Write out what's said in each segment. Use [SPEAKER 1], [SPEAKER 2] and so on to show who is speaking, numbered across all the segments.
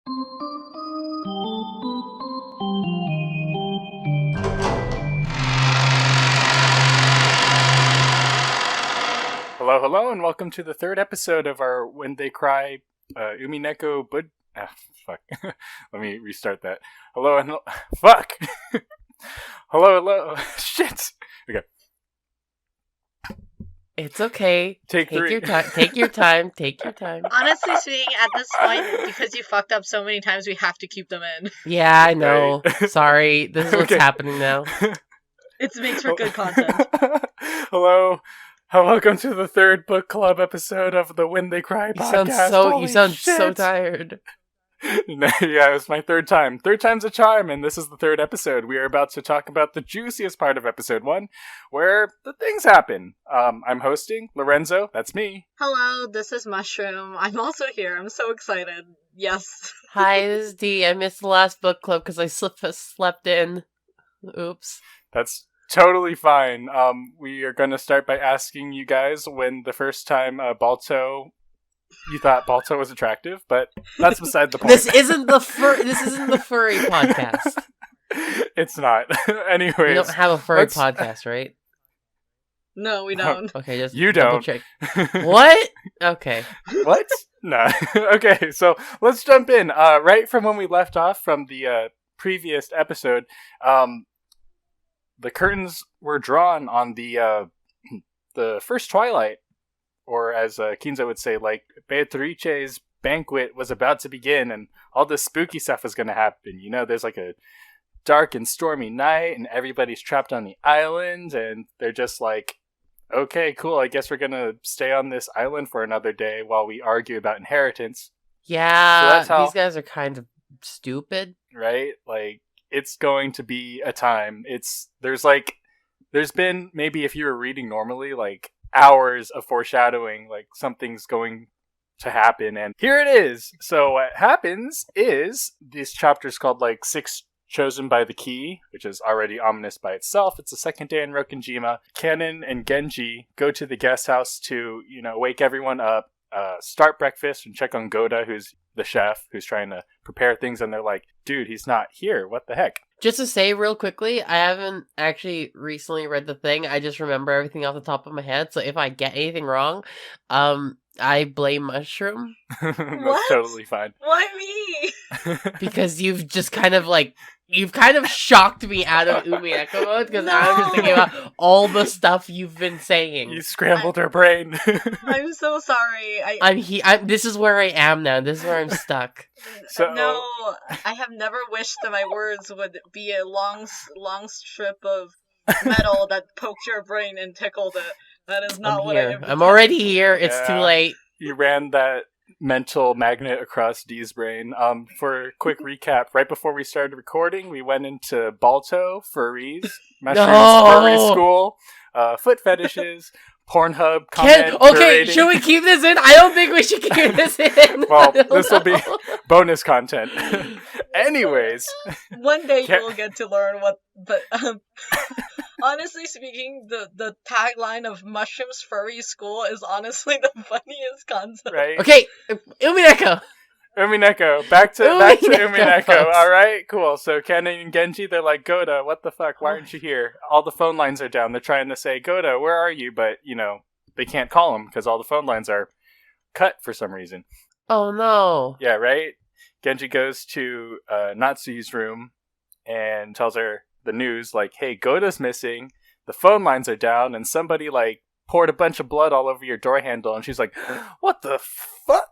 [SPEAKER 1] Hello, hello, and welcome to the third episode of our When They Cry Umineko fuck. Let me restart that. Hello and fuck. hello. Shit. Okay.
[SPEAKER 2] It's okay.
[SPEAKER 1] Take three.
[SPEAKER 2] Your time. Take your time. Take your time.
[SPEAKER 3] Honestly speaking, at this point, because you fucked up so many times, we have to keep them in.
[SPEAKER 2] Yeah, I know.
[SPEAKER 1] Right.
[SPEAKER 2] Sorry. This is what's happening now.
[SPEAKER 3] It makes for good content.
[SPEAKER 1] Hello. Welcome to the third book club episode of the When They Cry podcast.
[SPEAKER 2] You sound so tired.
[SPEAKER 1] Yeah, it was my third time. Third time's a charm, and this is the third episode. We are about to talk about the juiciest part of episode 1, where the things happen. I'm hosting Lorenzo. That's me.
[SPEAKER 3] Hello, this is Mushroom. I'm also here. I'm so excited. Yes.
[SPEAKER 2] Hi, this is D. I missed the last book club because I slept in. Oops.
[SPEAKER 1] That's totally fine. We are going to start by asking you guys when the first time you thought Balto was attractive, but that's beside the point.
[SPEAKER 2] This isn't the furry podcast.
[SPEAKER 1] It's not. Anyways,
[SPEAKER 2] we don't have a furry podcast, right?
[SPEAKER 3] No, we don't.
[SPEAKER 2] Okay, just
[SPEAKER 1] you don't.
[SPEAKER 2] Check. What? Okay.
[SPEAKER 1] What? No. Okay, so let's jump in. Right from when we left off from the previous episode, the curtains were drawn on the first Twilight. Or as Kinzo would say, like, Beatrice's banquet was about to begin and all this spooky stuff was going to happen. You know, there's like a dark and stormy night and everybody's trapped on the island and they're just like, okay, cool, I guess we're going to stay on this island for another day while we argue about inheritance.
[SPEAKER 2] Yeah, so these guys are kind of stupid.
[SPEAKER 1] Right? Like, it's going to be a time. There's been, maybe if you were reading normally, like, hours of foreshadowing, like something's going to happen, and here it is. So what happens is this chapter's called like 6 Chosen by the Key, which is already ominous by itself. It's the second day in Rokenjima. Kanon and Genji go to the guest house to, wake everyone up, start breakfast and check on Goda, who's the chef, who's trying to prepare things, and they're like, dude, he's not here, what the heck?
[SPEAKER 2] Just to say real quickly, I haven't actually recently read the thing. I just remember everything off the top of my head. So if I get anything wrong, I blame Mushroom.
[SPEAKER 1] That's totally fine.
[SPEAKER 3] Why me?
[SPEAKER 2] Because you've kind of shocked me out of Umineko mode because I was just thinking about all the stuff you've been saying.
[SPEAKER 1] You scrambled her brain.
[SPEAKER 3] I'm so sorry.
[SPEAKER 2] This is where I am now. This is where I'm stuck.
[SPEAKER 3] No, I have never wished that my words would be a long strip of metal that poked your brain and tickled it. That is not what
[SPEAKER 2] I'm already here. It's too late.
[SPEAKER 1] You ran that mental magnet across Dee's brain. For a quick recap, right before we started recording, we went into Balto, furries, mushrooms, furry school, foot fetishes, Pornhub comment.
[SPEAKER 2] Okay, should we keep this in? I don't think we should keep this in.
[SPEAKER 1] Well, this will be bonus content. Anyways.
[SPEAKER 3] One day you will get to learn what, but honestly speaking, the tagline of Mushrooms Furry School is honestly the funniest concept.
[SPEAKER 1] Right?
[SPEAKER 2] Okay, Umineko, back to
[SPEAKER 1] Umineko. All right, cool. So Kanon and Genji, they're like, Goda, what the fuck? Why aren't you here? All the phone lines are down. They're trying to say, Goda, where are you? But, they can't call him because all the phone lines are cut for some reason.
[SPEAKER 2] Oh, no.
[SPEAKER 1] Yeah, right? Genji goes to Natsu's room and tells her the news, like, hey, Goda's missing. The phone lines are down, and somebody, like, poured a bunch of blood all over your door handle. And she's like, what the fuck?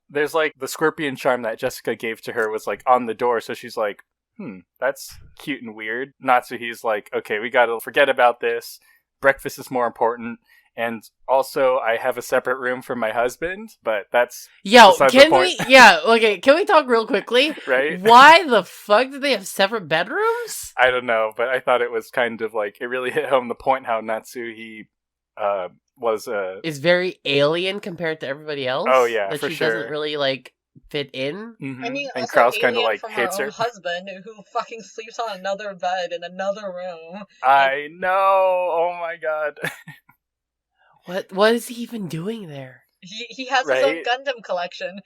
[SPEAKER 1] There's, like, the scorpion charm that Jessica gave to her was, like, on the door. So she's like, that's cute and weird. Natsuhi's like, okay, we gotta forget about this. Breakfast is more important. And also, I have a separate room for my husband, but that's beside the point.
[SPEAKER 2] Can we talk real quickly?
[SPEAKER 1] Right?
[SPEAKER 2] Why the fuck did they have separate bedrooms?
[SPEAKER 1] I don't know, but I thought it was kind of, like, it really hit home the point how Natsuhi is
[SPEAKER 2] very alien compared to everybody else.
[SPEAKER 1] Oh yeah,
[SPEAKER 2] that
[SPEAKER 1] for
[SPEAKER 2] she
[SPEAKER 1] sure.
[SPEAKER 2] doesn't really like fit in.
[SPEAKER 1] Mm-hmm.
[SPEAKER 3] I mean,
[SPEAKER 1] and Kraus kind of like
[SPEAKER 3] from
[SPEAKER 1] hates her
[SPEAKER 3] husband who fucking sleeps on another bed in another room.
[SPEAKER 1] I know. Oh my god.
[SPEAKER 2] What is he even doing there?
[SPEAKER 3] He has his own Gundam collection.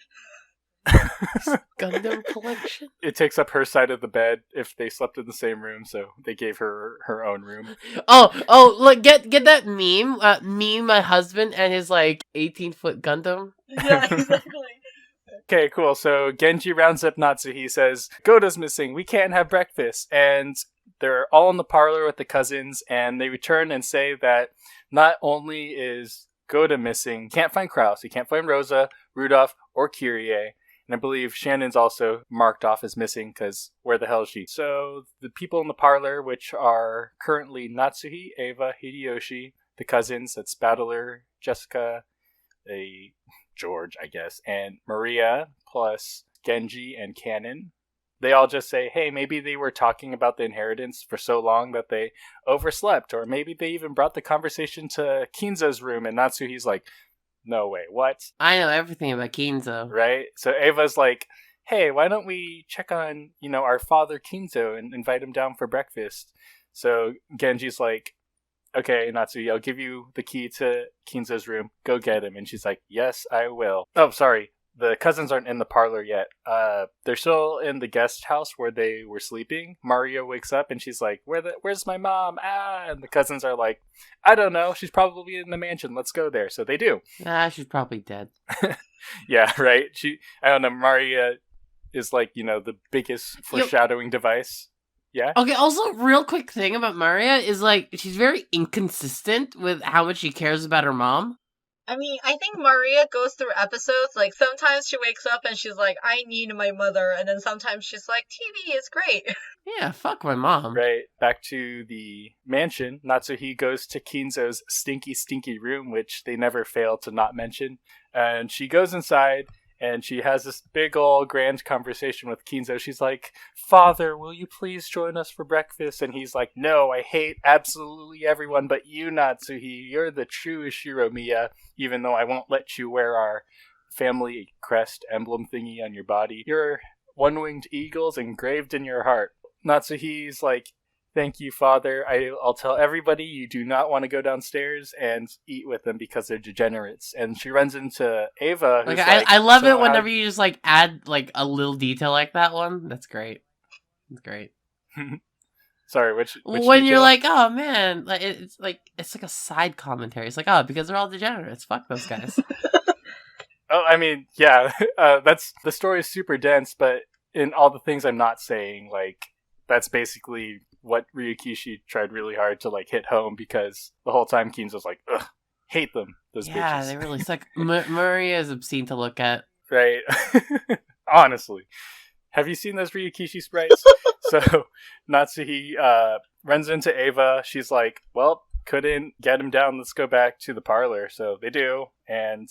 [SPEAKER 2] Gundam collection.
[SPEAKER 1] It takes up her side of the bed if they slept in the same room, so they gave her her own room.
[SPEAKER 2] Oh, look, get that meme. Me, my husband, and his like 18-foot Gundam.
[SPEAKER 3] Yeah, exactly.
[SPEAKER 1] Okay, cool. So Genji rounds up Natsuhi, says, Goda's missing, we can't have breakfast. And they're all in the parlor with the cousins, and they return and say that not only is Goda missing, can't find Kraus, he can't find Rosa, Rudolph, or Kyrie. And I believe Shannon's also marked off as missing, because where the hell is she? So the people in the parlor, which are currently Natsuhi, Eva, Hideyoshi, the cousins, that's Battler, Jessica, George, I guess, and Maria, plus Genji and Cannon. They all just say, hey, maybe they were talking about the inheritance for so long that they overslept, or maybe they even brought the conversation to Kinzo's room, and Natsuhi's like, no way, what?
[SPEAKER 2] I know everything about Kinzo.
[SPEAKER 1] Right? So Ava's like, hey, why don't we check on, our father Kinzo and invite him down for breakfast? So Genji's like, okay, Natsuhi, I'll give you the key to Kinzo's room. Go get him. And she's like, yes, I will. Oh, sorry. The cousins aren't in the parlor yet. They're still in the guest house where they were sleeping. Maria wakes up and she's like, where's my mom? Ah! And the cousins are like, I don't know. She's probably in the mansion. Let's go there. So they do.
[SPEAKER 2] She's probably dead.
[SPEAKER 1] Yeah, right? I don't know. Maria is like, the biggest foreshadowing device. Yeah.
[SPEAKER 2] Okay, also, real quick thing about Maria is, like, she's very inconsistent with how much she cares about her mom.
[SPEAKER 3] I mean, I think Maria goes through episodes, like, sometimes she wakes up and she's like, I need my mother, and then sometimes she's like, TV is great.
[SPEAKER 2] Yeah, fuck my mom.
[SPEAKER 1] Right, back to the mansion, Natsuhi goes to Kinzo's stinky, stinky room, which they never fail to not mention, and she goes inside, and she has this big ol' grand conversation with Kinzo. She's like, Father, will you please join us for breakfast? And he's like, no, I hate absolutely everyone but you, Natsuhi. You're the true USHIROMIYA, even though I won't let you wear our family crest emblem thingy on your body. You're one-winged eagles engraved in your heart. Natsuhi's like, thank you, Father. I'll tell everybody you do not want to go downstairs and eat with them because they're degenerates. And she runs into Ava. Who's
[SPEAKER 2] I love it whenever you just like add like a little detail like that one. That's great. That's great.
[SPEAKER 1] Sorry, which
[SPEAKER 2] when
[SPEAKER 1] detail?
[SPEAKER 2] You're like, oh man, like it's like a side commentary. It's like, oh, because they're all degenerates. Fuck those guys.
[SPEAKER 1] Oh, I mean, yeah, that's the story is super dense, but in all the things I'm not saying, like that's basically what Ryukishi tried really hard to like hit home, because the whole time Kinzo's like, ugh, hate them, those bitches.
[SPEAKER 2] Yeah, they really suck. Maria is obscene to look at.
[SPEAKER 1] Right. Honestly. Have you seen those Ryukishi sprites? So Natsuhi runs into Ava. She's like, well, couldn't get him down. Let's go back to the parlor. So they do. And,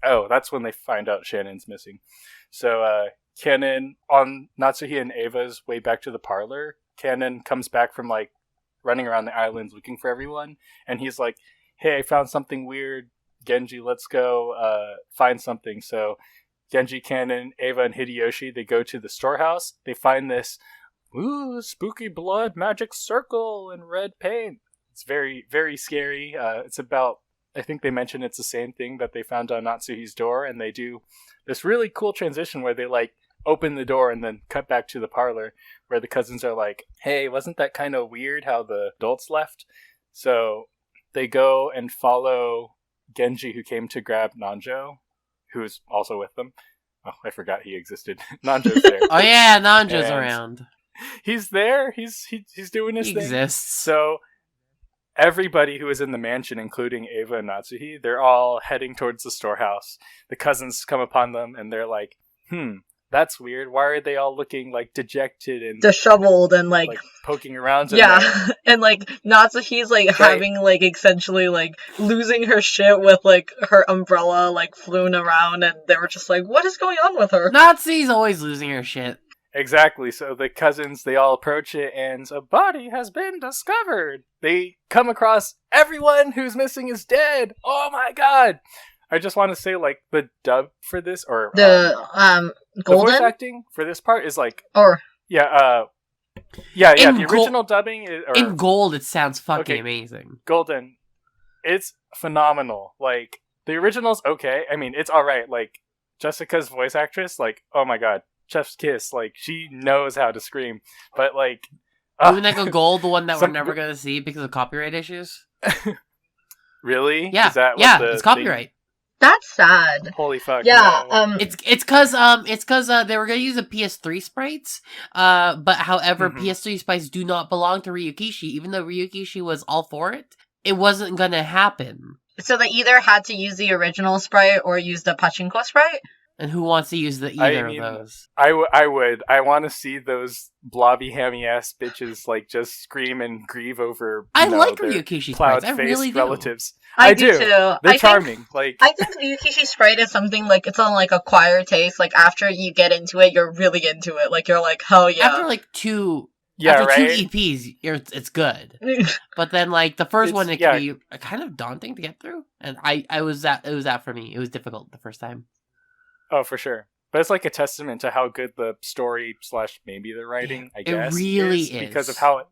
[SPEAKER 1] that's when they find out Shannon's missing. So Cannon, on Natsuhi and Ava's way back to the parlor, Cannon comes back from like running around the islands looking for everyone. And he's like, hey, I found something weird. Genji, let's go find something. So Genji, Cannon, Ava, and Hideyoshi, they go to the storehouse. They find this spooky blood magic circle in red paint. It's very, very scary. It's about, I think they mentioned it's the same thing that they found on Natsuhi's door, and they do this really cool transition where they like open the door and then cut back to the parlor where the cousins are like, hey, wasn't that kind of weird how the adults left? So they go and follow Genji, who came to grab Nanjo, who's also with them. Oh, I forgot he existed. Nanjo's there.
[SPEAKER 2] Oh yeah, Nanjo's around.
[SPEAKER 1] He's there. He's doing his thing.
[SPEAKER 2] He exists.
[SPEAKER 1] So everybody who is in the mansion, including Ava and Natsuhi, they're all heading towards the storehouse. The cousins come upon them and they're like, that's weird. Why are they all looking like dejected and
[SPEAKER 3] disheveled and like
[SPEAKER 1] poking around?
[SPEAKER 3] Yeah, and like Natsuhi's like having like essentially like losing her shit with like her umbrella like flew around, and they were just like, what is going on with her?
[SPEAKER 2] Natsuhi's always losing her shit.
[SPEAKER 1] Exactly. So the cousins, they all approach it, and a body has been discovered. They come across everyone who's missing is dead. Oh my god! I just want to say, like, the dub for this, or
[SPEAKER 3] the Golden?
[SPEAKER 1] The voice acting for this part is like,
[SPEAKER 3] or
[SPEAKER 1] the original dubbing is,
[SPEAKER 2] in gold. It sounds fucking amazing.
[SPEAKER 1] Golden, it's phenomenal. Like the original's okay. I mean, it's all right. Like Jessica's voice actress, like, oh my god, chef's kiss. Like, she knows how to scream. But, like...
[SPEAKER 2] Umineko Gold, the one that we're never going to see because of copyright issues?
[SPEAKER 1] Really?
[SPEAKER 2] Yeah,
[SPEAKER 1] Is that
[SPEAKER 2] it's copyright.
[SPEAKER 3] That's sad.
[SPEAKER 1] Holy fuck.
[SPEAKER 3] Yeah,
[SPEAKER 1] no.
[SPEAKER 2] It's because they were gonna use the PS3 sprites, but however, PS3 sprites do not belong to Ryukishi, even though Ryukishi was all for it. It wasn't gonna happen.
[SPEAKER 3] So they either had to use the original sprite or use the pachinko sprite?
[SPEAKER 2] And who wants to use either of those?
[SPEAKER 1] I would. I want to see those blobby hammy ass bitches like just scream and grieve over.
[SPEAKER 2] I like Ryukishi sprites. I really do.
[SPEAKER 1] Relatives.
[SPEAKER 3] I do too.
[SPEAKER 1] They're charming.
[SPEAKER 3] I think Ryukishi sprite is something like it's on like acquired taste. Like after you get into it, you're really into it. Like you're like, hell yeah.
[SPEAKER 2] After like two.
[SPEAKER 1] Yeah,
[SPEAKER 2] after
[SPEAKER 1] right?
[SPEAKER 2] 2 EPs, it's good. But then, like the first one, it can be kind of daunting to get through. And it was that for me. It was difficult the first time.
[SPEAKER 1] Oh, for sure. But it's like a testament to how good the story / maybe the writing, I guess.
[SPEAKER 2] It really is.
[SPEAKER 1] Because of how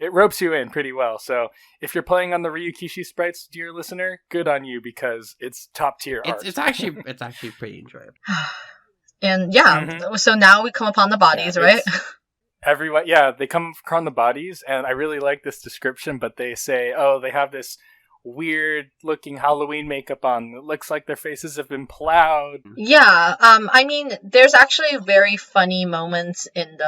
[SPEAKER 1] it ropes you in pretty well. So if you're playing on the Ryukishi sprites, dear listener, good on you because it's top tier art.
[SPEAKER 2] It's actually pretty enjoyable.
[SPEAKER 3] And so now we come upon the bodies, right?
[SPEAKER 1] Everyone, they come on the bodies, and I really like this description, but they say, oh, they have this weird looking Halloween makeup on. It looks like their faces have been plowed.
[SPEAKER 3] Yeah, I mean, there's actually very funny moments in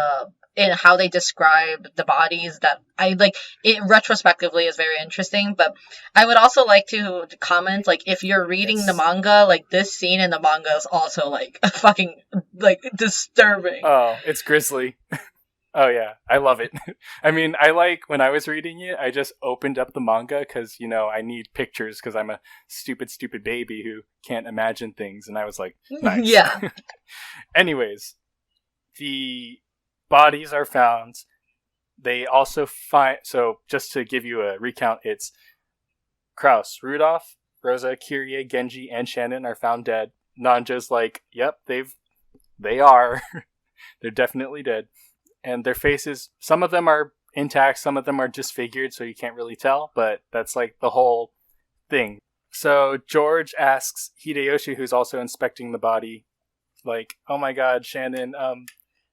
[SPEAKER 3] how they describe the bodies that I like. It retrospectively is very interesting, but I would also like to comment, like, if you're reading the manga, like, this scene in the manga is also, like, fucking, like, disturbing.
[SPEAKER 1] Oh, it's grisly. Oh yeah, I love it. I mean, when I was reading it, I just opened up the manga because, I need pictures because I'm a stupid baby who can't imagine things. And I was like, nice.
[SPEAKER 3] Yeah.
[SPEAKER 1] Anyways, the bodies are found. They also find, so just to give you a recount, it's Kraus, Rudolph, Rosa, Kirie, Genji, and Shannon are found dead. Nanja's like, yep, they are. They're definitely dead. And their faces, some of them are intact, some of them are disfigured, so you can't really tell, but that's like the whole thing. So George asks Hideyoshi, who's also inspecting the body, like, oh my god, Shannon,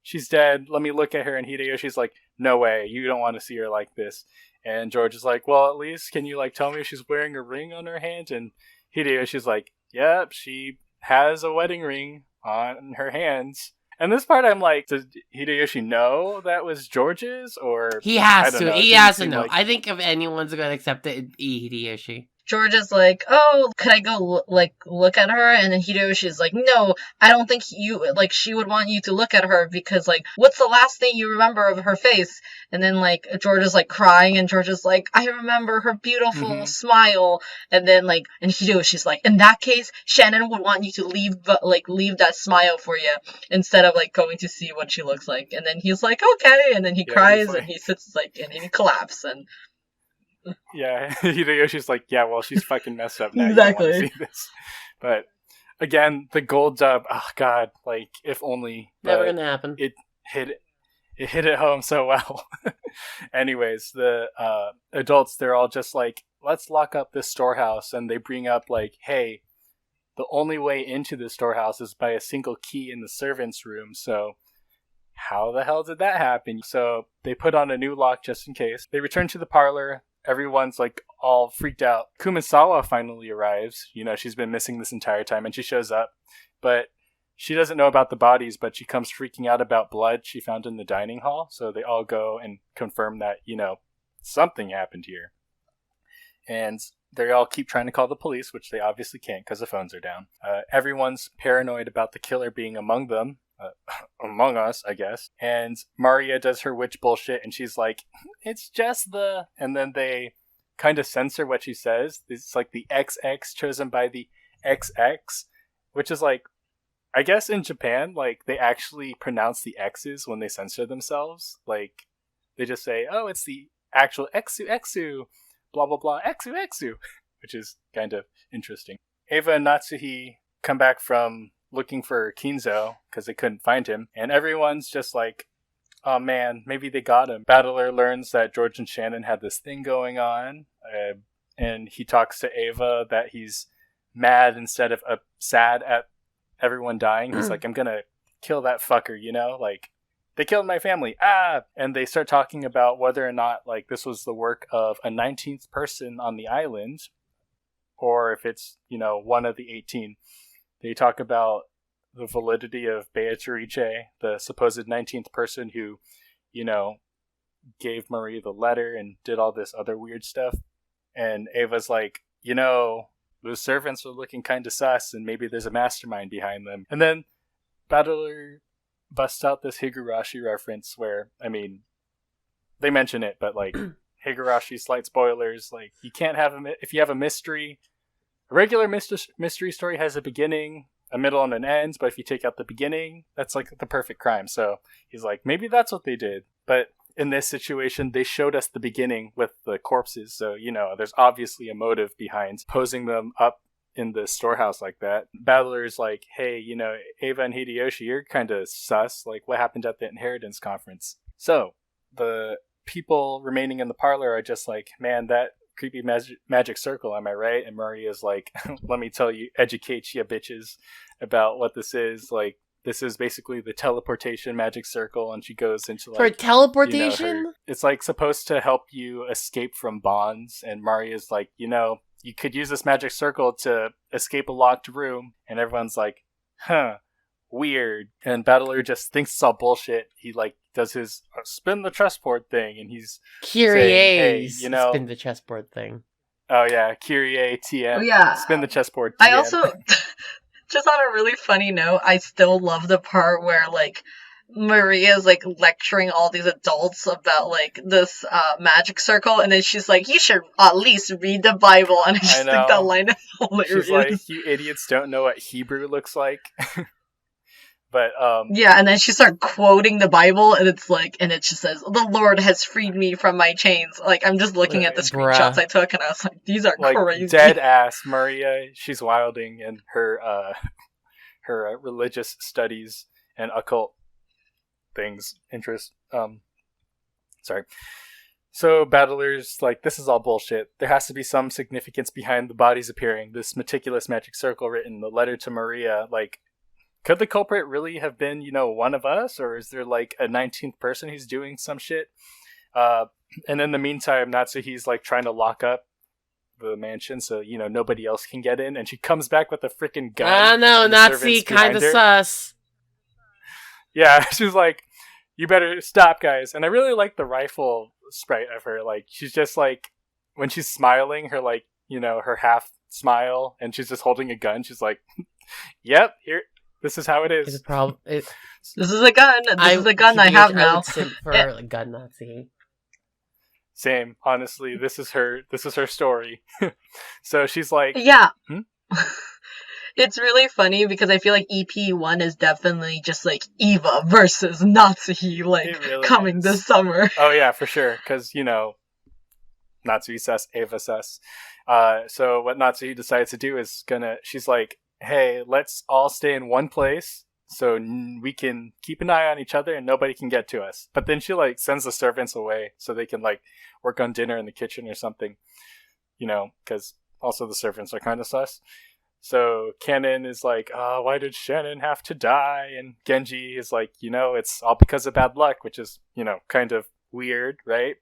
[SPEAKER 1] she's dead, let me look at her. And Hideyoshi's like, no way, you don't want to see her like this. And George is like, well, at least can you like tell me if she's wearing a ring on her hand? And Hideyoshi's like, yep, she has a wedding ring on her hands. And this part, I'm like, does Hideyoshi know that was George's? Or
[SPEAKER 2] he has to. He has to know.
[SPEAKER 1] Like...
[SPEAKER 2] I think if anyone's going to accept it, it'd be Hideyoshi.
[SPEAKER 3] George is like, oh, could I go, look at her? And then Hideyoshi's like, no, I don't think she would want you to look at her because, what's the last thing you remember of her face? And then, George is, crying, and George is like, I remember her beautiful smile. And then, and Hideyoshi's like, in that case, Shannon would want you to leave that smile for you instead of, going to see what she looks like. And then he's like, okay. And then he cries, and he sits, and he collapses, and...
[SPEAKER 1] Yeah, Hideyoshi's like, yeah, well, she's fucking messed up now.
[SPEAKER 3] Exactly.
[SPEAKER 1] You don't want to see this. But again, the gold dub, oh god, if only.
[SPEAKER 2] Never gonna happen.
[SPEAKER 1] It hit it home so well. Anyways, the adults, they're all just like, let's lock up this storehouse, and they bring up hey, the only way into the storehouse is by a single key in the servants' room, so how the hell did that happen? So they put on a new lock just in case. They return to the parlor. Everyone's all freaked out. Kumasawa finally arrives. She's been missing this entire time, and she shows up. But she doesn't know about the bodies, but she comes freaking out about blood she found in the dining hall. So they all go and confirm that, something happened here. And they all keep trying to call the police, which they obviously can't because the phones are down. Everyone's paranoid about the killer being among them. Among us, I guess. And Maria does her witch bullshit, and she's like, it's just the... And then they kind of censor what she says. It's the XX chosen by the XX, which is I guess in Japan, they actually pronounce the X's when they censor themselves. They just say, oh, it's the actual XU, blah, blah, blah, XU, which is kind of interesting. Ava and Natsuhi come back from looking for Kinzo because they couldn't find him, and everyone's just like, oh man, maybe they got him. Battler learns that George and Shannon had this thing going on, and he talks to Ava that he's mad instead of sad everyone dying, he's like, I'm gonna kill that fucker, you know? Like, they killed my family. Ah! And they start talking about whether or not, like, this was the work of a 19th person on the island, or if it's, you know, one of the 18. They talk about the validity of Beatrice, the supposed 19th person who, you know, gave Maria the letter and did all this other weird stuff. And Ava's like, you know, those servants are looking kind of sus, and maybe there's a mastermind behind them. And then Battler busts out this Higurashi reference where, I mean, they mention it, but like, Higurashi, slight spoilers, like, you can't have if you have a mystery, a regular mystery story has a beginning, a middle, and an end, but if you take out the beginning, that's like the perfect crime. So he's like, maybe that's what they did. But in this situation, they showed us the beginning with the corpses, so, you know, there's obviously a motive behind posing them up in the storehouse like that. Battler's like, hey, you know, Ava and Hideyoshi, you're kind of sus. Like, what happened at the inheritance conference? So the people remaining in the parlor are just like, man, that creepy magic circle, am I right? And Maria's like, let me tell you, educate you bitches about what this is. Like, this is basically the teleportation magic circle, and she goes into like,
[SPEAKER 2] for teleportation.
[SPEAKER 1] You know, it's like supposed to help you escape from bonds, and Maria's like, you know, you could use this magic circle to escape a locked room, and everyone's like, huh, weird. And Battler just thinks it's all bullshit. He like does his spin the chessboard thing, and he's saying, hey, you know,
[SPEAKER 2] spin the chessboard thing.
[SPEAKER 1] Oh yeah, Kyrie TM.
[SPEAKER 3] Oh, yeah.
[SPEAKER 1] Spin the chessboard. TM.
[SPEAKER 3] I also, just on a really funny note, I still love the part where, like, Maria's, like, lecturing all these adults about, like, this magic circle, and then she's like, you should at least read the Bible, and I just think that line is hilarious.
[SPEAKER 1] She's like, you idiots don't know what Hebrew looks like. But,
[SPEAKER 3] yeah, and then she starts quoting the Bible, and it's like, and it just says, the Lord has freed me from my chains. Like, I'm just looking at the screenshots I took, and I was like, these are
[SPEAKER 1] like,
[SPEAKER 3] crazy.
[SPEAKER 1] Dead ass Maria, she's wilding in her, her religious studies and occult things, interest. Sorry. So Battler's like, this is all bullshit. There has to be some significance behind the bodies appearing. This meticulous magic circle written, the letter to Maria, like, could the culprit really have been, you know, one of us? Or is there, like, a 19th person who's doing some shit? And in the meantime, Natsuhi's, like, trying to lock up the mansion so, you know, nobody else can get in. And she comes back with a freaking gun.
[SPEAKER 2] I know, Natsuhi kind of sus.
[SPEAKER 1] Yeah, she's like, you better stop, guys. And I really like the rifle sprite of her. Like, she's just, like, when she's smiling, her, like, you know, her half smile, and she's just holding a gun. She's like, yep, here. This is how it is.
[SPEAKER 2] It's a problem.
[SPEAKER 3] This is a gun. This is a gun I have now.
[SPEAKER 2] I would sit for a gun Nazi.
[SPEAKER 1] Same. Honestly, this is her story. So she's like,
[SPEAKER 3] yeah. It's really funny because I feel like EP1 is definitely just like Eva versus Natsuhi, like, really coming this summer.
[SPEAKER 1] Oh yeah, for sure. Because, you know, Natsuhi sus, Eva sus. So what Natsuhi decides to do is she's like, hey, let's all stay in one place so we can keep an eye on each other and nobody can get to us. But then she, like, sends the servants away so they can, like, work on dinner in the kitchen or something, you know, because also the servants are kind of sus. So Kennen is like, oh, why did Shannon have to die? And Genji is like, you know, it's all because of bad luck, which is, you know, kind of weird, right?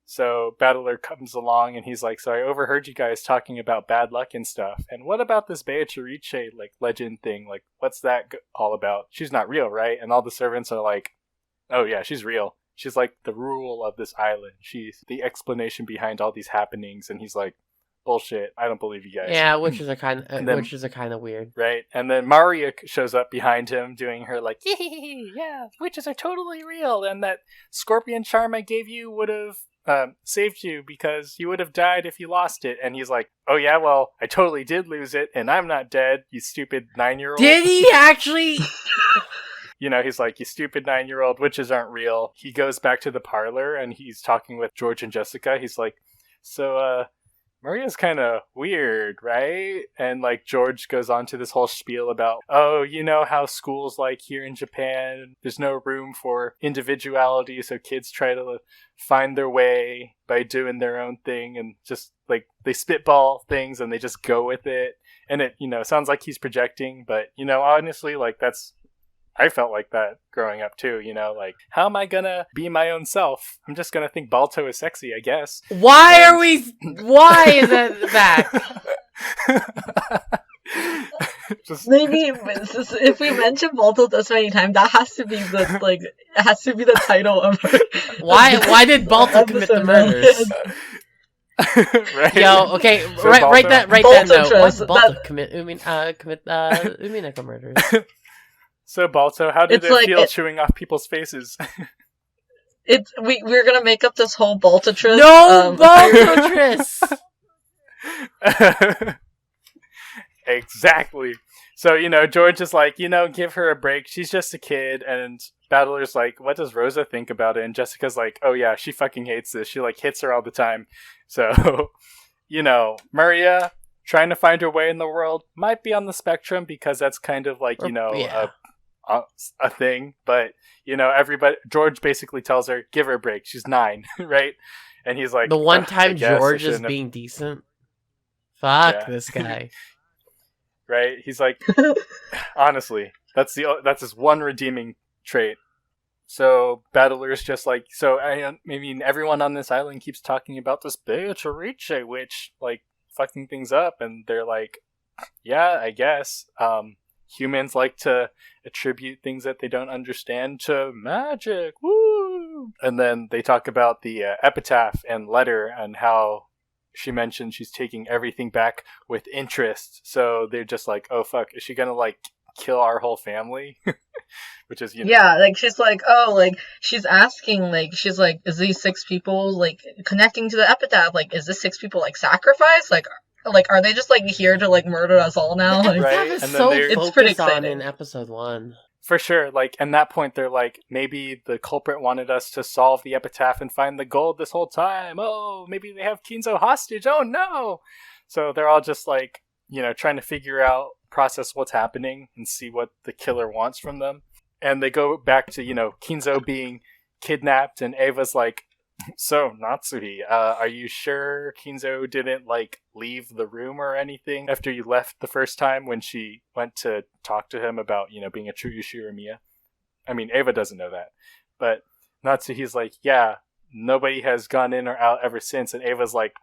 [SPEAKER 1] So Battler comes along and he's like, so I overheard you guys talking about bad luck and stuff. And what about this Beatrice, like, legend thing? Like, what's that all about? She's not real, right? And all the servants are like, oh yeah, she's real. She's like the rule of this island. She's the explanation behind all these happenings. And he's like, bullshit, I don't believe you guys.
[SPEAKER 2] Yeah, witches are kind of weird.
[SPEAKER 1] Right? And then Maria shows up behind him doing her like, yeah, witches are totally real. And that scorpion charm I gave you would have saved you because you would have died if you lost it. And he's like, oh yeah, well, I totally did lose it and I'm not dead, you stupid 9-year-old.
[SPEAKER 2] Did he actually?
[SPEAKER 1] You know, he's like, you stupid 9-year-old, witches aren't real. He goes back to the parlor and he's talking with George and Jessica. He's like, so Maria's kind of weird, right? And, like, George goes on to this whole spiel about, oh, you know how schools, like, here in Japan, there's no room for individuality, so kids try to find their way by doing their own thing, and just like they spitball things and they just go with it, and it sounds like he's projecting, but honestly, like I felt like that growing up too, like, how am I gonna be my own self? I'm just gonna think Balto is sexy, I guess.
[SPEAKER 2] Why is it that?
[SPEAKER 3] Maybe if we mention Balto this many times, that has to be the title of her.
[SPEAKER 2] Why did Balto commit the murders?
[SPEAKER 1] Right?
[SPEAKER 2] Yo, okay,
[SPEAKER 1] So
[SPEAKER 2] write that
[SPEAKER 3] Balto
[SPEAKER 2] note. Why
[SPEAKER 3] trust,
[SPEAKER 2] did Balto commit Umineko murders?
[SPEAKER 1] So Balto, how did it feel chewing off people's faces?
[SPEAKER 3] We're gonna make up this whole Baltatris.
[SPEAKER 2] No, Baltatris.
[SPEAKER 1] Exactly. So George is like, give her a break. She's just a kid, and Battler's like, what does Rosa think about it? And Jessica's like, oh yeah, she fucking hates this. She like hits her all the time. So, Maria trying to find her way in the world might be on the spectrum, because that's kind of like a thing, but George basically tells her, give her a break, she's 9. Right? And he's like,
[SPEAKER 2] the one time George is being decent, fuck this guy.
[SPEAKER 1] Right? He's like, honestly, that's his one redeeming trait. So Battler's just like, so I mean, everyone on this island keeps talking about this Beatrice witch like fucking things up, and they're like, yeah, I guess. Humans like to attribute things that they don't understand to magic. Woo! And then they talk about the epitaph and letter, and how she mentioned she's taking everything back with interest. So they're just like, oh fuck, is she gonna like kill our whole family? Which is
[SPEAKER 3] yeah, like she's like, oh, like she's asking, like she's like, is these 6 people like connecting to the epitaph? Like, is this 6 people like sacrificed? Like, are they just like here to like murder us all now? Like,
[SPEAKER 2] right?
[SPEAKER 1] And
[SPEAKER 2] so
[SPEAKER 3] it's pretty exciting
[SPEAKER 2] in episode 1.
[SPEAKER 1] For sure. Like, at that point, they're like, maybe the culprit wanted us to solve the epitaph and find the gold this whole time. Oh, maybe they have Kinzo hostage. Oh no! So they're all just like, trying to figure out, process what's happening and see what the killer wants from them. And they go back to, Kinzo being kidnapped, and Ava's like, so, Natsuhi, are you sure Kinzo didn't, like, leave the room or anything after you left the first time when she went to talk to him about, being a true USHIROMIYA? I mean, Ava doesn't know that. But Natsuhi's like, yeah, nobody has gone in or out ever since. And Ava's like,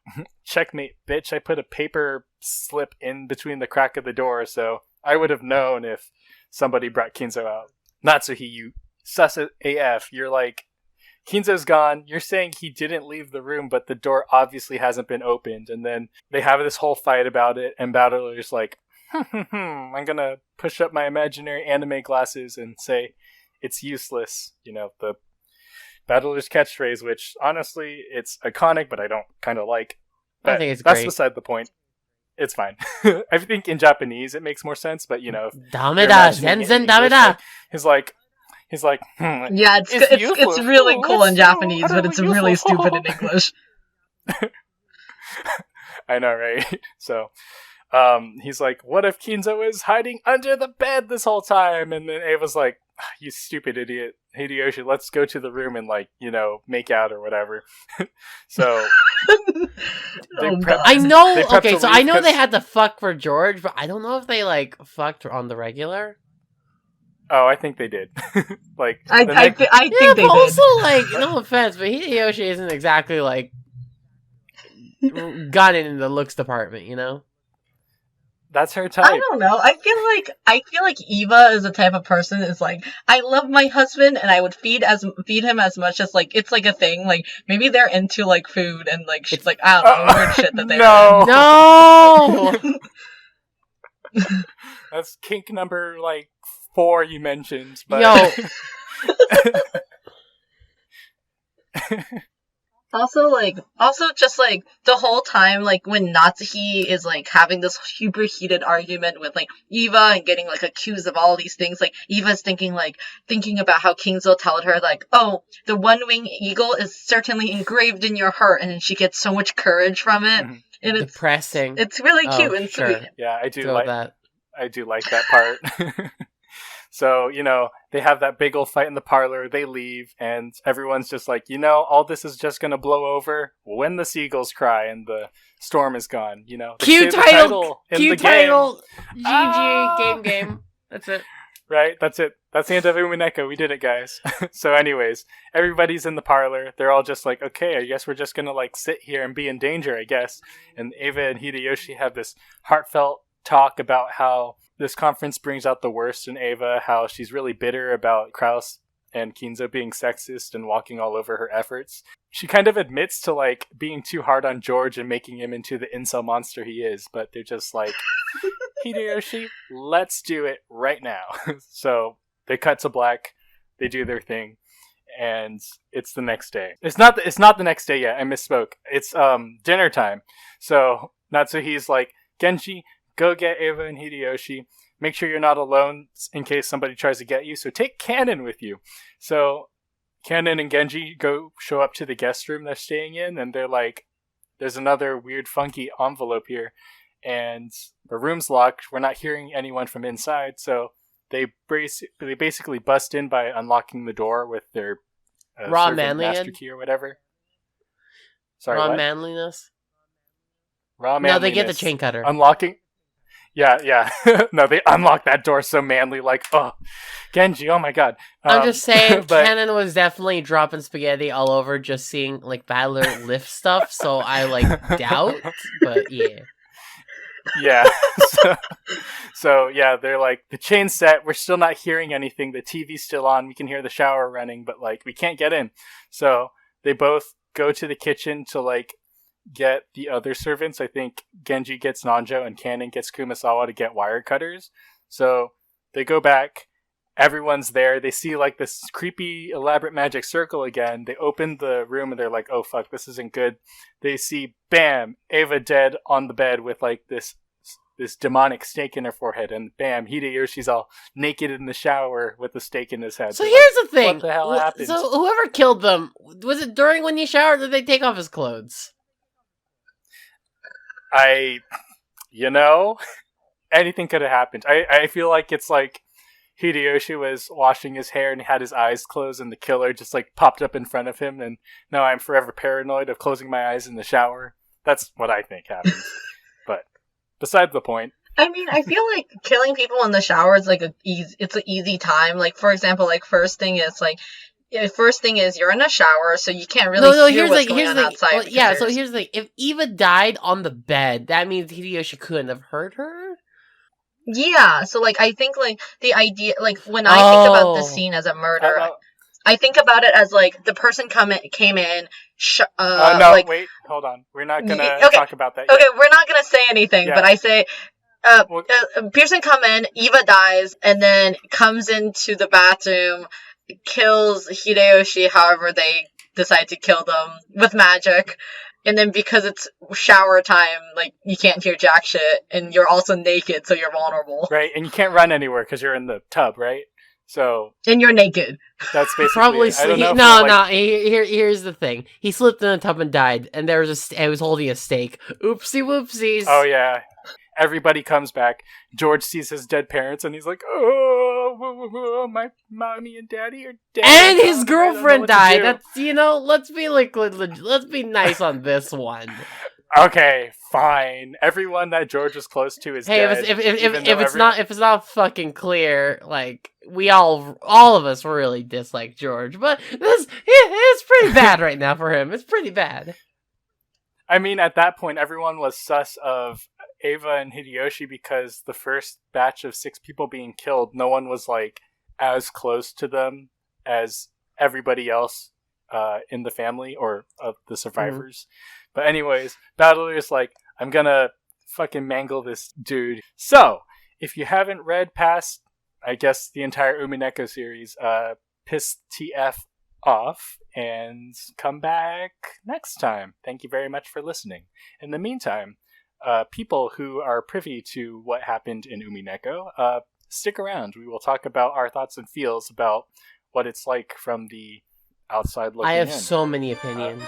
[SPEAKER 1] checkmate, bitch, I put a paper slip in between the crack of the door, so I would have known if somebody brought Kinzo out. Natsuhi, you sus AF, you're like, Kinzo's gone, you're saying he didn't leave the room, but the door obviously hasn't been opened. And then they have this whole fight about it, and Battler's like, I'm gonna push up my imaginary anime glasses and say it's useless. The Battler's catchphrase, which honestly, it's iconic, but I don't kind of like. But
[SPEAKER 2] I think it's
[SPEAKER 1] that's
[SPEAKER 2] great.
[SPEAKER 1] beside the point. It's fine. I think in Japanese it makes more sense, but if
[SPEAKER 2] Dameda, zenzen dameda.
[SPEAKER 1] He's like,
[SPEAKER 3] yeah, it's really cool in Japanese, but it's really stupid in English.
[SPEAKER 1] I know, right? So, he's like, what if Kinzo is hiding under the bed this whole time? And then Ava's like, you stupid idiot, Hideyoshi, let's go to the room and make out or whatever. So,
[SPEAKER 2] I know. Okay, so I know they had to fuck for George, but I don't know if they fucked on the regular.
[SPEAKER 1] Oh, I think they did.
[SPEAKER 3] I think they did.
[SPEAKER 2] Also, no offense, but Hideyoshi isn't exactly got it in the looks department,
[SPEAKER 1] That's her type.
[SPEAKER 3] I don't know. I feel like Eva is the type of person that's like, I love my husband and I would feed him as much as it's a thing. Like maybe they're into food and she's like, I don't know, weird shit that they
[SPEAKER 2] No.
[SPEAKER 1] That's kink number 4 you mentioned. But...
[SPEAKER 2] Yo.
[SPEAKER 3] Also just the whole time when Natsuhi is having this super heated argument with Eva and getting accused of all these things, Eva's thinking about how Kinzo told her oh, the one-winged eagle is certainly engraved in your heart, and then she gets so much courage from it. Mm-hmm. And it's
[SPEAKER 2] depressing.
[SPEAKER 3] It's really cute and
[SPEAKER 2] sure.
[SPEAKER 3] sweet.
[SPEAKER 1] Yeah, I do
[SPEAKER 2] like
[SPEAKER 1] that. I do like that part. So, they have that big old fight in the parlor, they leave, and everyone's just like, all this is just gonna blow over when the seagulls cry and the storm is gone, They
[SPEAKER 2] Cue
[SPEAKER 1] say the
[SPEAKER 2] title!
[SPEAKER 1] in
[SPEAKER 2] Cue
[SPEAKER 1] the
[SPEAKER 2] title!
[SPEAKER 1] game.
[SPEAKER 2] GG,
[SPEAKER 1] Ah!
[SPEAKER 2] game. That's it.
[SPEAKER 1] Right, that's it. That's the end of Umineko. We did it, guys. So anyways, everybody's in the parlor. They're all just like, okay, I guess we're just gonna sit here and be in danger, I guess. And Eva and Hideyoshi have this heartfelt talk about how this conference brings out the worst in Eva, how she's really bitter about Kraus and Kinzo being sexist and walking all over her efforts. She kind of admits to being too hard on George and making him into the incel monster he is, but they're just like, Hideyoshi, let's do it right now. So they cut to black, they do their thing, and it's the next day. It's not the next day yet, I misspoke. It's dinner time. So Natsuhi's like, Genji, go get Eva and Hideyoshi. Make sure you're not alone in case somebody tries to get you. So take Kanon with you. So Kanon and Genji show up to the guest room they're staying in, and they're like, there's another weird, funky envelope here. And the room's locked. We're not hearing anyone from inside. So they basically bust in by unlocking the door with their
[SPEAKER 2] raw
[SPEAKER 1] servant
[SPEAKER 2] manliness
[SPEAKER 1] master key or whatever. Sorry,
[SPEAKER 2] raw
[SPEAKER 1] what?
[SPEAKER 2] manliness?
[SPEAKER 1] Raw manliness.
[SPEAKER 2] No, they get the chain cutter.
[SPEAKER 1] Unlocking. Yeah. No, they unlock that door so manly, oh, Genji, oh my god.
[SPEAKER 2] I'm just saying,
[SPEAKER 1] but...
[SPEAKER 2] Kanon was definitely dropping spaghetti all over just seeing, Battler lift stuff, so I, doubt, but yeah.
[SPEAKER 1] Yeah. So, yeah, they're like, the chain's set, we're still not hearing anything, the TV's still on, we can hear the shower running, but, we can't get in. So, they both go to the kitchen to, get the other servants. I think Genji gets Nanjo and Kanon gets Kumasawa to get wire cutters. So they go back. Everyone's there. They see this creepy elaborate magic circle again. They open the room and they're like, oh fuck, this isn't good. They see, bam, Eva dead on the bed with this demonic stake in her forehead, and bam, Hideyoshi's all naked in the shower with the stake in his head.
[SPEAKER 2] So here's the thing.
[SPEAKER 1] What the hell happened?
[SPEAKER 2] So whoever killed them, was it during when he showered, or did they take off his clothes?
[SPEAKER 1] Anything could have happened. I feel like it's Hideyoshi was washing his hair and he had his eyes closed and the killer just popped up in front of him, and now I'm forever paranoid of closing my eyes in the shower. That's what I think happened. But besides the point.
[SPEAKER 3] I mean, I feel like killing people in the shower is it's an easy time. For example, first thing is you're in a shower, so you can't really hear what's going on outside.
[SPEAKER 2] Well, yeah, so here's the thing. If Eva died on the bed, that means Hideyoshi couldn't have hurt her?
[SPEAKER 3] Yeah, so, I think, the idea, when I think about this scene as a murder, I think about it as, the person came in,
[SPEAKER 1] wait, hold on. We're not gonna talk about that yet.
[SPEAKER 3] Okay, we're not gonna say anything, but I say, Pearson come in, Eva dies, and then comes into the bathroom, kills Hideyoshi however they decide to kill them with magic, and then because it's shower time, you can't hear jack shit, and you're also naked, so you're vulnerable.
[SPEAKER 1] Right, and you can't run anywhere because you're in the tub, right? So...
[SPEAKER 3] And you're naked.
[SPEAKER 1] That's basically
[SPEAKER 2] probably
[SPEAKER 1] it. I don't know
[SPEAKER 2] no. Here's the thing. He slipped in a tub and died, and there was he was holding a steak. Oopsie whoopsies.
[SPEAKER 1] Oh, yeah. Everybody comes back. George sees his dead parents, and he's like, "Oh, my mommy and daddy are dead."
[SPEAKER 2] And his girlfriend died. That's let's be let's be nice on this one.
[SPEAKER 1] Okay, fine. Everyone that George is close to is dead.
[SPEAKER 2] If it's not fucking clear, we all of us really dislike George, but it's pretty bad right now for him. It's pretty bad.
[SPEAKER 1] I mean, at that point, everyone was sus of Eva and Hideyoshi because the first batch of 6 people being killed, no one was as close to them as everybody else in the family or of the survivors. But anyways, Battler's I'm gonna fucking mangle this dude. So, if you haven't read past, I guess, the entire Umineko series, piss TF off and come back next time. Thank you very much for listening. In the meantime, people who are privy to what happened in Umineko, stick around. We will talk about our thoughts and feels about what it's like from the outside looking in.
[SPEAKER 2] I have so many opinions.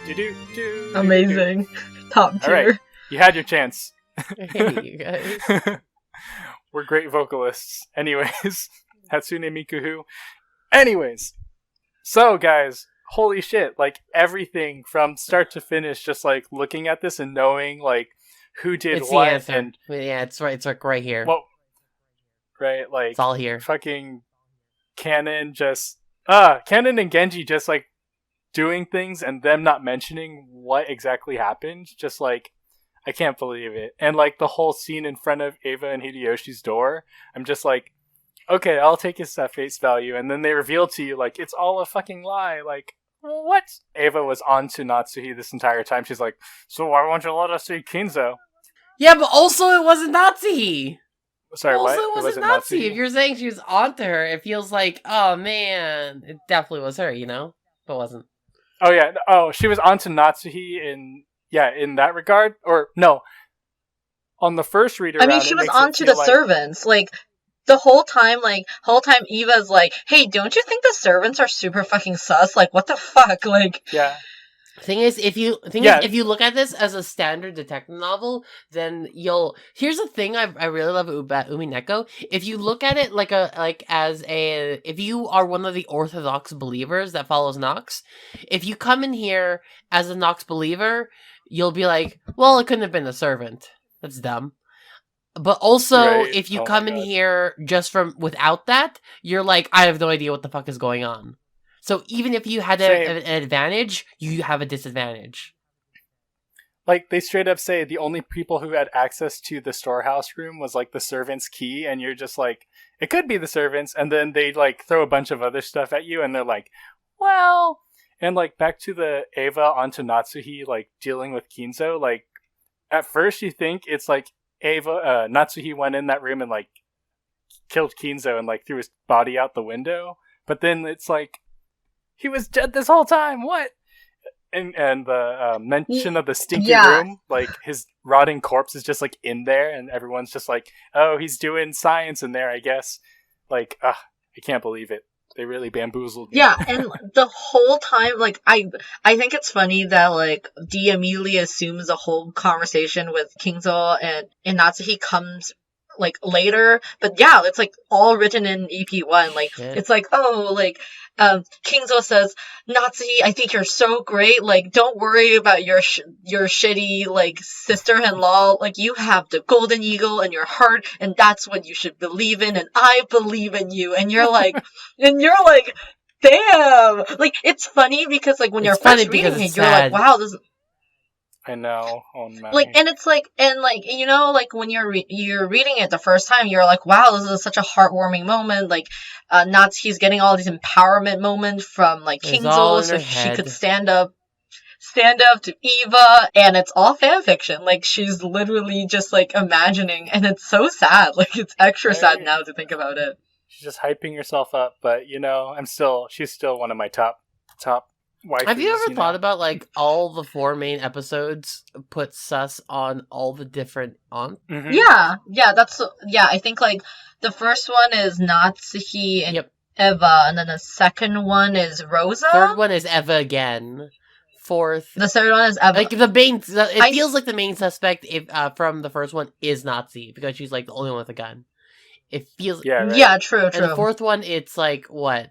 [SPEAKER 1] Do-do-do-do-do.
[SPEAKER 3] Amazing. Top
[SPEAKER 1] All right,
[SPEAKER 3] tier.
[SPEAKER 1] you had your chance.
[SPEAKER 2] Hey, you guys.
[SPEAKER 1] We're great vocalists. Anyways, Hatsune Mikuhu. Anyways, so guys, holy shit, like everything from start to finish, just like looking at this and knowing like who did
[SPEAKER 2] It's
[SPEAKER 1] what
[SPEAKER 2] the answer.
[SPEAKER 1] and
[SPEAKER 2] Yeah, it's right. It's like right here.
[SPEAKER 1] what, right? Like
[SPEAKER 2] It's all here.
[SPEAKER 1] fucking Canon Canon and Genji just like doing things and them not mentioning what exactly happened. Just like, I can't believe it. And like the whole scene in front of Eva and Hideyoshi's door, I'm just like, okay, I'll take it at face value. And then they reveal to you like it's all a fucking lie. Like, what? Eva was on to Natsuhi this entire time. She's like, so why won't you let us see Kinzo?
[SPEAKER 2] Yeah, but also it wasn't Nazi.
[SPEAKER 1] Sorry,
[SPEAKER 2] Also,
[SPEAKER 1] what?
[SPEAKER 2] it wasn't Nazi. If you're saying she was onto her, it feels like, oh man, it definitely was her, you know? But it wasn't.
[SPEAKER 1] Oh yeah. Oh, she was onto Natsuhi in that regard. Or no, on the first read around.
[SPEAKER 3] I mean, she was onto the servants. Like, the whole time Eva's like, hey, don't you think the servants are super fucking sus? Like, what the fuck? Like,
[SPEAKER 1] yeah.
[SPEAKER 2] Thing is, if you look at this as a standard detective novel, then here's the thing I really love about Umineko. If you look at it if you are one of the orthodox believers that follows Nox, if you come in here as a Nox believer, you'll be like, well, it couldn't have been a servant. That's dumb. But also,
[SPEAKER 1] right.
[SPEAKER 2] if you come in here just from without that, you're like, I have no idea what the fuck is going on. So even if you had an advantage, you have a disadvantage.
[SPEAKER 1] Like, they straight up say the only people who had access to the storehouse room was, like, the servant's key, and you're just like, it could be the servants, and then they, like, throw a bunch of other stuff at you, and they're like, well... And, like, back to the Eva onto Natsuhi, like, dealing with Kinzo, like, at first you think it's, like, Natsuhi went in that room and, like, killed Kinzo and, like, threw his body out the window, but then it's like, he was dead this whole time. What? And the mention of the stinky room, like his rotting corpse is just like in there, and everyone's just like, "Oh, he's doing science in there, I guess." Like, I can't believe it. They really bamboozled me.
[SPEAKER 3] Yeah, and the whole time, like, I think it's funny that like D immediately assumes the whole conversation with Kingzo and Natsuhi comes like later, but yeah, it's like all written in EP1. Like, it's like, oh, like. Kingzo says, Natsuhi, I think you're so great. Like, don't worry about your shitty, like, sister-in-law. Like, you have the golden eagle in your heart, and that's what you should believe in, and I believe in you. And you're like, damn! Like, it's funny because, like, when you're first reading it, you're like, wow, this is...
[SPEAKER 1] I know. Oh my.
[SPEAKER 3] Like, and it's like, and like, you know, like when you're reading it the first time, you're like, wow, this is such a heartwarming moment. Like, Natsuhi's getting all these empowerment moments from like Kingzo, so she could stand up to Eva, and it's all fan fiction. Like, she's literally just like imagining, and it's so sad. Like, it's extra sad now to think about it.
[SPEAKER 1] She's just hyping herself up, but you know, she's still one of my top waifus.
[SPEAKER 2] Have you ever thought about like all the 4 main episodes put sus on all the different aunts?
[SPEAKER 1] Mm-hmm.
[SPEAKER 3] Yeah. I think like the first one is Natsuhi and Eva, and then the second one is Rosa.
[SPEAKER 2] Third one is Eva again. Fourth,
[SPEAKER 3] the third one is Eva.
[SPEAKER 2] Like the main, it feels like the main suspect from the first one is Natsuhi because she's like the only one with a gun. It feels
[SPEAKER 3] yeah, true.
[SPEAKER 2] And the fourth one, it's like what?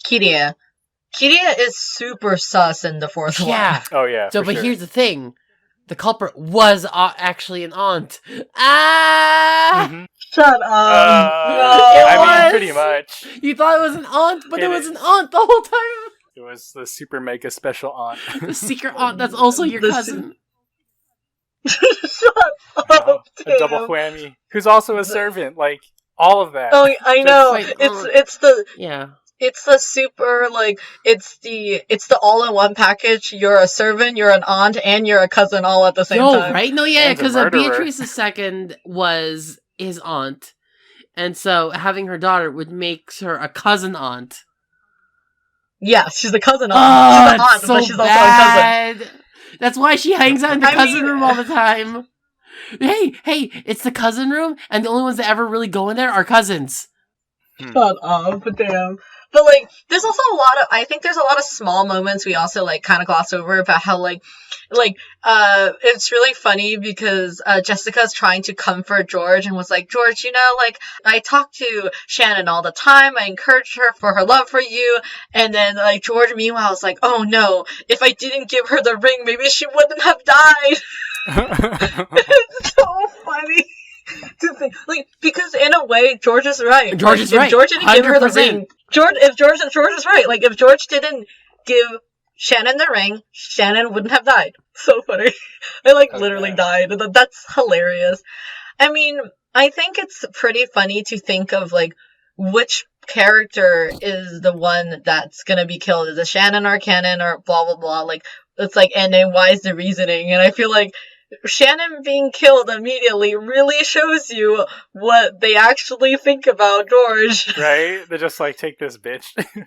[SPEAKER 3] Kiria is super sus in the fourth one.
[SPEAKER 2] Yeah.
[SPEAKER 1] Oh, yeah.
[SPEAKER 2] So, but here's the thing. The culprit was actually an aunt. Ah!
[SPEAKER 1] Mm-hmm.
[SPEAKER 3] Shut up.
[SPEAKER 1] I mean, pretty much.
[SPEAKER 2] You thought it was an aunt, but it was an aunt the whole time.
[SPEAKER 1] It was the super mega special aunt.
[SPEAKER 2] The secret aunt that's also your cousin.
[SPEAKER 3] Shut up.
[SPEAKER 1] A double whammy. Who's also a servant. Like, all of that.
[SPEAKER 3] Oh, I know. It's the...
[SPEAKER 2] Yeah.
[SPEAKER 3] It's the super, like, it's the all-in-one package. You're a servant, you're an aunt, and you're a cousin all at the same time.
[SPEAKER 2] Right? No, yeah, because Beatrice II was his aunt. And so having her daughter would make her a cousin aunt.
[SPEAKER 3] Yeah, she's a cousin aunt. She's an aunt, but she's also a cousin.
[SPEAKER 2] That's why she hangs out in the cousin room all the time. Hey, it's the cousin room, and the only ones that ever really go in there are cousins.
[SPEAKER 3] Shut up, damn. But, like, there's also I think there's a lot of small moments we also, like, kind of gloss over about how, it's really funny because Jessica's trying to comfort George and was like, George, like, I talk to Shannon all the time. I encourage her for her love for you. And then, like, George, meanwhile, is like, oh no, if I didn't give her the ring, maybe she wouldn't have died. It's so funny. To think, like, because in a way, George is right.
[SPEAKER 2] George is right.
[SPEAKER 3] If George didn't 100%. Give her the ring, George is right. Like, if George didn't give Shannon the ring, Shannon wouldn't have died. So funny. I literally died. That's hilarious. I mean, I think it's pretty funny to think of, like, which character is the one that's gonna be killed. Is it Shannon or Canon or blah blah blah? Like, it's like, and then why is the reasoning? And I feel like Shannon being killed immediately really shows you what they actually think about George.
[SPEAKER 1] Right? They're just like, take this bitch.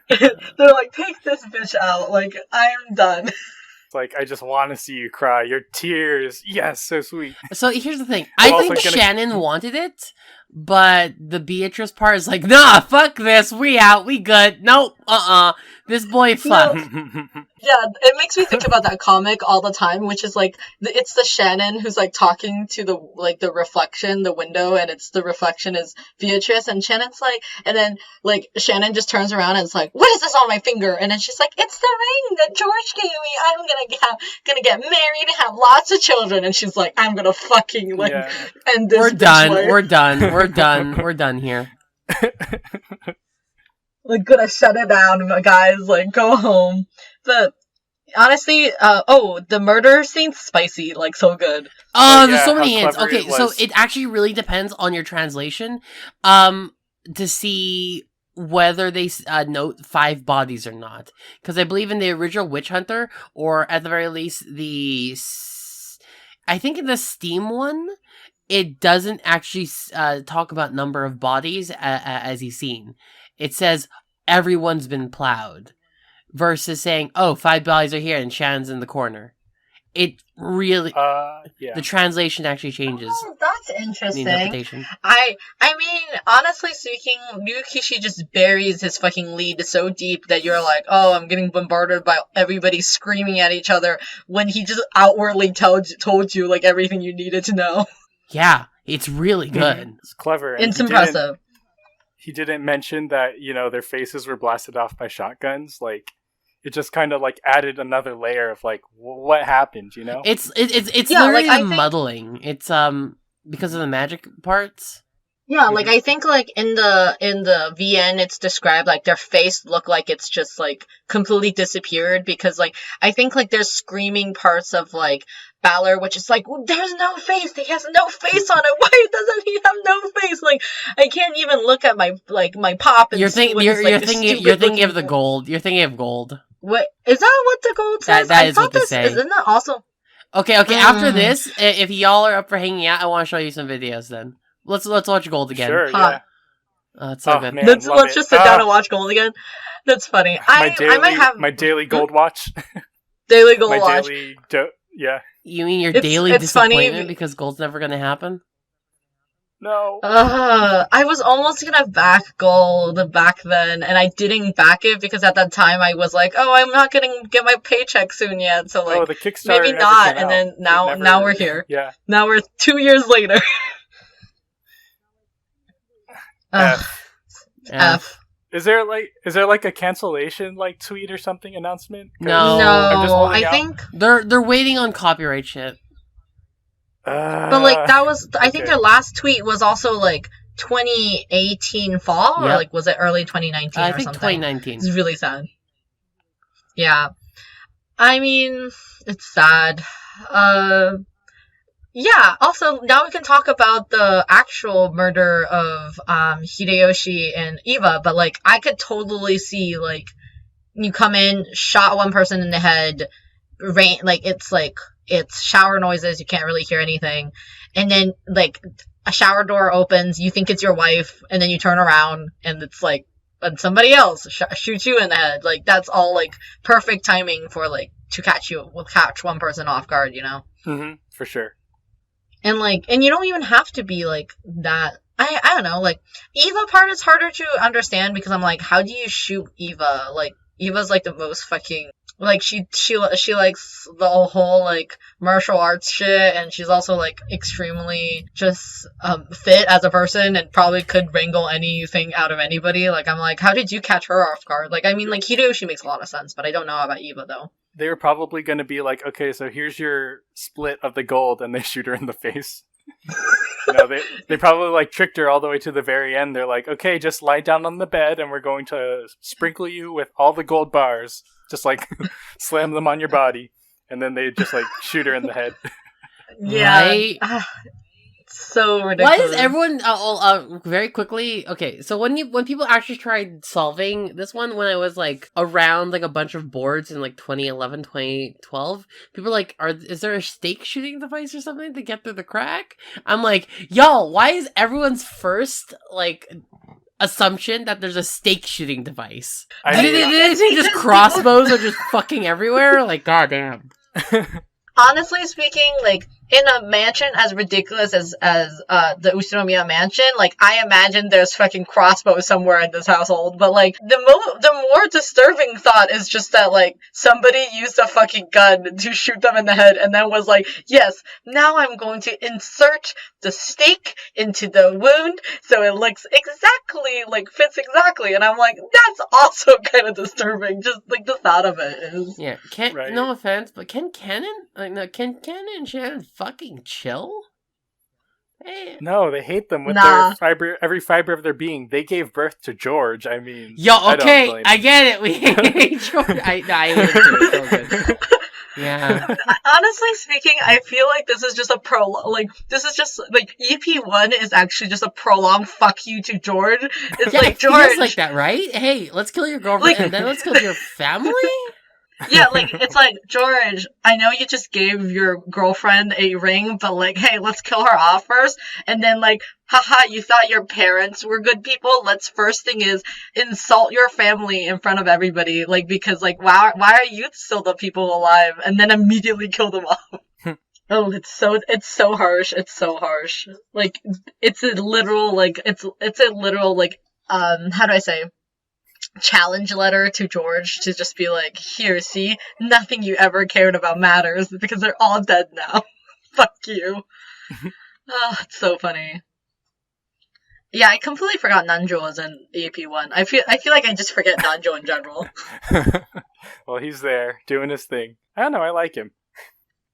[SPEAKER 3] They're like, take this bitch out. Like, I'm done.
[SPEAKER 1] It's like, I just want to see you cry. Your tears. Yes, so sweet.
[SPEAKER 2] So here's the thing. I think Shannon wanted it, but the Beatrice part is like, nah, fuck this. We out. We good. Nope. This boy fucked.
[SPEAKER 3] No. Yeah, it makes me think about that comic all the time, which is like, it's the Shannon who's like talking to the reflection, the window, and the reflection is Beatrice, and Shannon's like, and then like Shannon just turns around and it's like, what is this on my finger? And then she's like, it's the ring that George gave me. I'm gonna get married and have lots of children. And she's like, I'm gonna fucking like end this.
[SPEAKER 2] We're done here.
[SPEAKER 3] Like, gonna shut it down, guys. Like, go home. But honestly, the murder scene's spicy. Like, so good.
[SPEAKER 2] Oh, there's so many hints. Okay, so it actually really depends on your translation, to see whether they note 5 bodies or not. Because I believe in the original Witch Hunter, or at the very least I think in the Steam one, it doesn't actually talk about number of bodies as he's seen. It says everyone's been plowed, versus saying, 5 bodies are here and Shannon's in the corner. It really, the translation actually changes.
[SPEAKER 3] Oh, that's interesting.
[SPEAKER 2] The interpretation.
[SPEAKER 3] I mean, honestly speaking, Ryukishi just buries his fucking lead so deep that you're like, oh, I'm getting bombarded by everybody screaming at each other, when he just outwardly told you like everything you needed to know.
[SPEAKER 2] Yeah, it's really good.
[SPEAKER 1] It's clever.
[SPEAKER 3] It's impressive.
[SPEAKER 1] He didn't mention that, their faces were blasted off by shotguns. Like, it just kind of like added another layer of like, what happened,
[SPEAKER 2] It's literally muddling. It's because of the magic parts.
[SPEAKER 3] Yeah, like I think like in the VN it's described like their face looked like it's just like completely disappeared, because like I think like there's screaming parts of like Balor, which is like, well, there's no face. He has no face on it. Why doesn't he have no face? Like, I can't even look at my pop. And
[SPEAKER 2] you're thinking of the gold. You're thinking of gold.
[SPEAKER 3] What is that? What the gold says?
[SPEAKER 2] That is what they say.
[SPEAKER 3] Isn't that also?
[SPEAKER 2] Okay. After this, if y'all are up for hanging out, I want to show you some videos. Then let's watch Gold again.
[SPEAKER 1] Sure. Yeah.
[SPEAKER 2] It's so good.
[SPEAKER 1] Man,
[SPEAKER 3] let's just sit down and watch Gold again. That's funny. I might have
[SPEAKER 1] my daily Gold watch.
[SPEAKER 3] Daily Gold watch.
[SPEAKER 1] Yeah.
[SPEAKER 2] You mean your daily disappointment because Gold's never going to happen?
[SPEAKER 1] No.
[SPEAKER 3] I was almost gonna back Gold back then, and I didn't back it because at that time I was like, oh, I'm not gonna get my paycheck soon yet, so like,
[SPEAKER 1] the Kickstarter
[SPEAKER 3] maybe not. And then now we're here.
[SPEAKER 1] Yeah.
[SPEAKER 3] Now we're 2 years later. F.
[SPEAKER 1] Is there like a cancellation like tweet or something announcement?
[SPEAKER 2] No,
[SPEAKER 3] I think
[SPEAKER 2] they're waiting on copyright shit.
[SPEAKER 3] But like that was, I think their last tweet was also like 2018 fall, or like was it early 2019
[SPEAKER 2] I
[SPEAKER 3] or
[SPEAKER 2] think
[SPEAKER 3] something?
[SPEAKER 2] 2019.
[SPEAKER 3] It's really sad. Yeah, I mean it's sad. Yeah. Also, now we can talk about the actual murder of Hideyoshi and Eva. But like, I could totally see like you come in, shot one person in the head, rain, like it's shower noises, you can't really hear anything, and then like a shower door opens, you think it's your wife, and then you turn around and it's like and somebody else shoots you in the head. Like that's all like perfect timing for like to catch one person off guard,
[SPEAKER 1] for sure.
[SPEAKER 3] And like, and you don't even have to be like that. I don't know, like, Eva part is harder to understand because I'm like, how do you shoot Eva? Like, Eva's like the most fucking, like, she likes the whole like martial arts shit, and she's also like extremely just fit as a person and probably could wrangle anything out of anybody. Like, I'm like, how did you catch her off guard? Like, I mean, like, Hideyoshi makes a lot of sense, but I don't know about Eva though.
[SPEAKER 1] They were probably going to be like, okay, so here's your split of the gold, and they shoot her in the face. No, they probably like tricked her all the way to the very end. They're like, okay, just lie down on the bed and we're going to sprinkle you with all the gold bars. Just like slam them on your body. And then they just like shoot her in the head.
[SPEAKER 3] Yeah.
[SPEAKER 2] Right?
[SPEAKER 3] So ridiculous.
[SPEAKER 2] Why is everyone very quickly? Okay, so when people actually tried solving this one, when I was like around like a bunch of boards in like 2011, 2012, people were like, is there a stake shooting device or something to get through the crack? I'm like, y'all, why is everyone's first like assumption that there's a stake shooting device? Did they say just crossbows are just fucking everywhere? Like, goddamn.
[SPEAKER 3] Honestly speaking, like, in a mansion as ridiculous as the USHIROMIYA mansion, like, I imagine there's fucking crossbows somewhere in this household, but, like, the more disturbing thought is just that, like, somebody used a fucking gun to shoot them in the head and then was like, yes, now I'm going to insert the stake into the wound so it looks exactly, like, fits exactly, and I'm like, that's also kind of disturbing, just, like, the thought of it is...
[SPEAKER 2] Yeah,
[SPEAKER 1] right.
[SPEAKER 2] No offense, but can Canon and Shannon fucking chill? Hey.
[SPEAKER 1] No, they hate them with their every fiber of their being. They gave birth to George. I mean,
[SPEAKER 2] okay, I get it. We hate George. I hate it too. It's so good. Yeah.
[SPEAKER 3] Honestly speaking, I feel like this is just a EP1 is actually just a prolonged fuck you to George. It's like, George,
[SPEAKER 2] it feels like that, right? Hey, let's kill your girlfriend and then let's kill your family?
[SPEAKER 3] Yeah, like, it's like, George, I know you just gave your girlfriend a ring, but, like, hey, let's kill her off first, and then, like, haha, you thought your parents were good people? Let's first thing is insult your family in front of everybody, like, because, like, why are you still the people alive? And then immediately kill them off. Oh, it's so harsh, it's so harsh. Like, it's a literal, how do I say? Challenge letter to George to just be like, here, see, nothing you ever cared about matters because they're all dead now. Fuck you. Oh, it's so funny. Yeah, I completely forgot Nanjo was in AP1. I feel like I just forget Nanjo in general.
[SPEAKER 1] Well, he's there doing his thing. I don't know, I like him.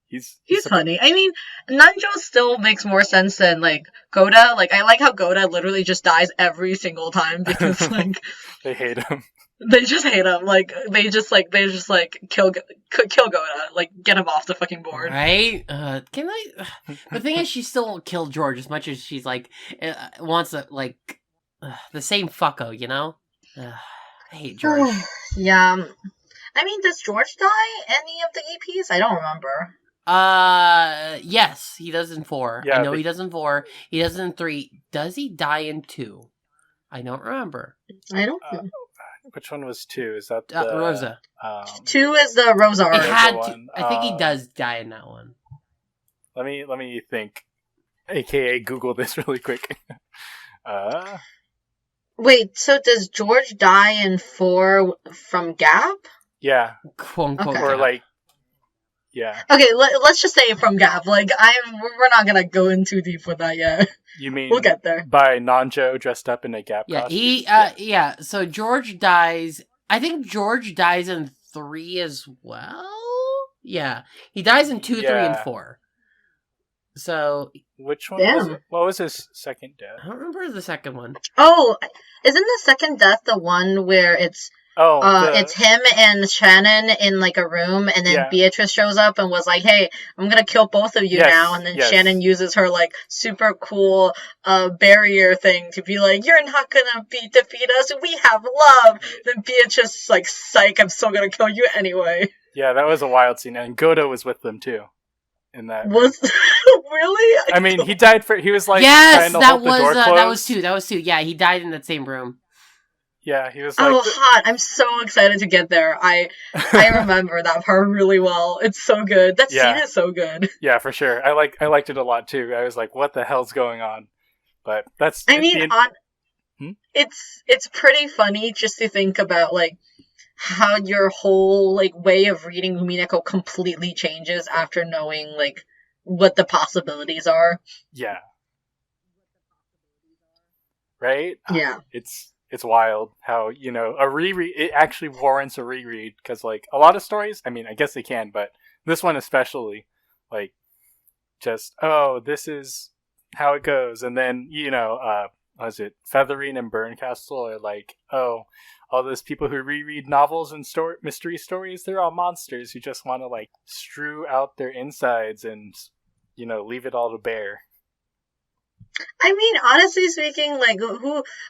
[SPEAKER 1] He's
[SPEAKER 3] funny. I mean, Nanjo still makes more sense than, like, Goda. Like, I like how Goda literally just dies every single time because, like...
[SPEAKER 1] they hate him.
[SPEAKER 3] They just hate him. Like, they just kill Goda. Like, get him off the fucking board.
[SPEAKER 2] Right? Can I... The thing is, she still won't kill George as much as she's, like, wants to, like... the same fucko, you know? I hate George.
[SPEAKER 3] Yeah. I mean, does George die any of the EPs? I don't remember.
[SPEAKER 2] Yes, he does in 4.
[SPEAKER 1] Yeah,
[SPEAKER 2] I know he does in 4. He does in 3. Does he die in 2? I don't remember.
[SPEAKER 3] I don't.
[SPEAKER 1] Which one was 2? Is that
[SPEAKER 2] Rosa?
[SPEAKER 3] 2 is the Rosa arc.
[SPEAKER 2] I think he does die in that one.
[SPEAKER 1] Let me think. AKA Google this really quick.
[SPEAKER 3] Wait, so does George die in 4 from Gap?
[SPEAKER 1] Yeah.
[SPEAKER 2] Quote unquote.
[SPEAKER 3] Okay.
[SPEAKER 1] Or like, yeah.
[SPEAKER 3] Okay, let's just say from Gap. Like, we're not gonna go in too deep with that yet.
[SPEAKER 1] You mean
[SPEAKER 3] we'll get there.
[SPEAKER 1] By Nanjo dressed up in a Gap costume?
[SPEAKER 2] Yeah. So George dies. I think George dies in 3 as well. Yeah, he dies in 2, 3, and 4. So
[SPEAKER 1] which one? Was it? What was his second death?
[SPEAKER 2] I don't remember the second one.
[SPEAKER 3] Oh, isn't the second death the one where it's it's him and Shannon in like a room, and then Beatrice shows up and was like, "Hey, I'm gonna kill both of you now," and then Shannon uses her like super cool barrier thing to be like, "You're not gonna defeat us. We have love." Then Beatrice is like, "Psych, I'm still gonna kill you anyway."
[SPEAKER 1] Yeah, that was a wild scene, and Godo was with them too. In that
[SPEAKER 3] was really?
[SPEAKER 1] I mean, he died for. He was like,
[SPEAKER 2] yes,
[SPEAKER 1] trying to hold the door closed.
[SPEAKER 2] That was 2. Yeah, he died in that same room.
[SPEAKER 1] Yeah, he was like...
[SPEAKER 3] Oh, hot. I'm so excited to get there. I remember that part really well. It's so good. That scene is so good.
[SPEAKER 1] Yeah, for sure. I liked it a lot, too. I was like, what the hell's going on? But that's...
[SPEAKER 3] It's pretty funny just to think about, like, how your whole, like, way of reading Umineko completely changes after knowing, like, what the possibilities are.
[SPEAKER 1] Yeah. Right?
[SPEAKER 3] Yeah.
[SPEAKER 1] It's wild how, you know, a reread, it actually warrants a reread, because, like, a lot of stories, I mean, I guess they can, but this one especially, like, just, oh, this is how it goes, and then, you know, was it Featherine and Burncastle are like, oh, all those people who reread novels and mystery stories, they're all monsters who just want to, like, strew out their insides and, you know, leave it all to bear.
[SPEAKER 3] I mean, honestly speaking,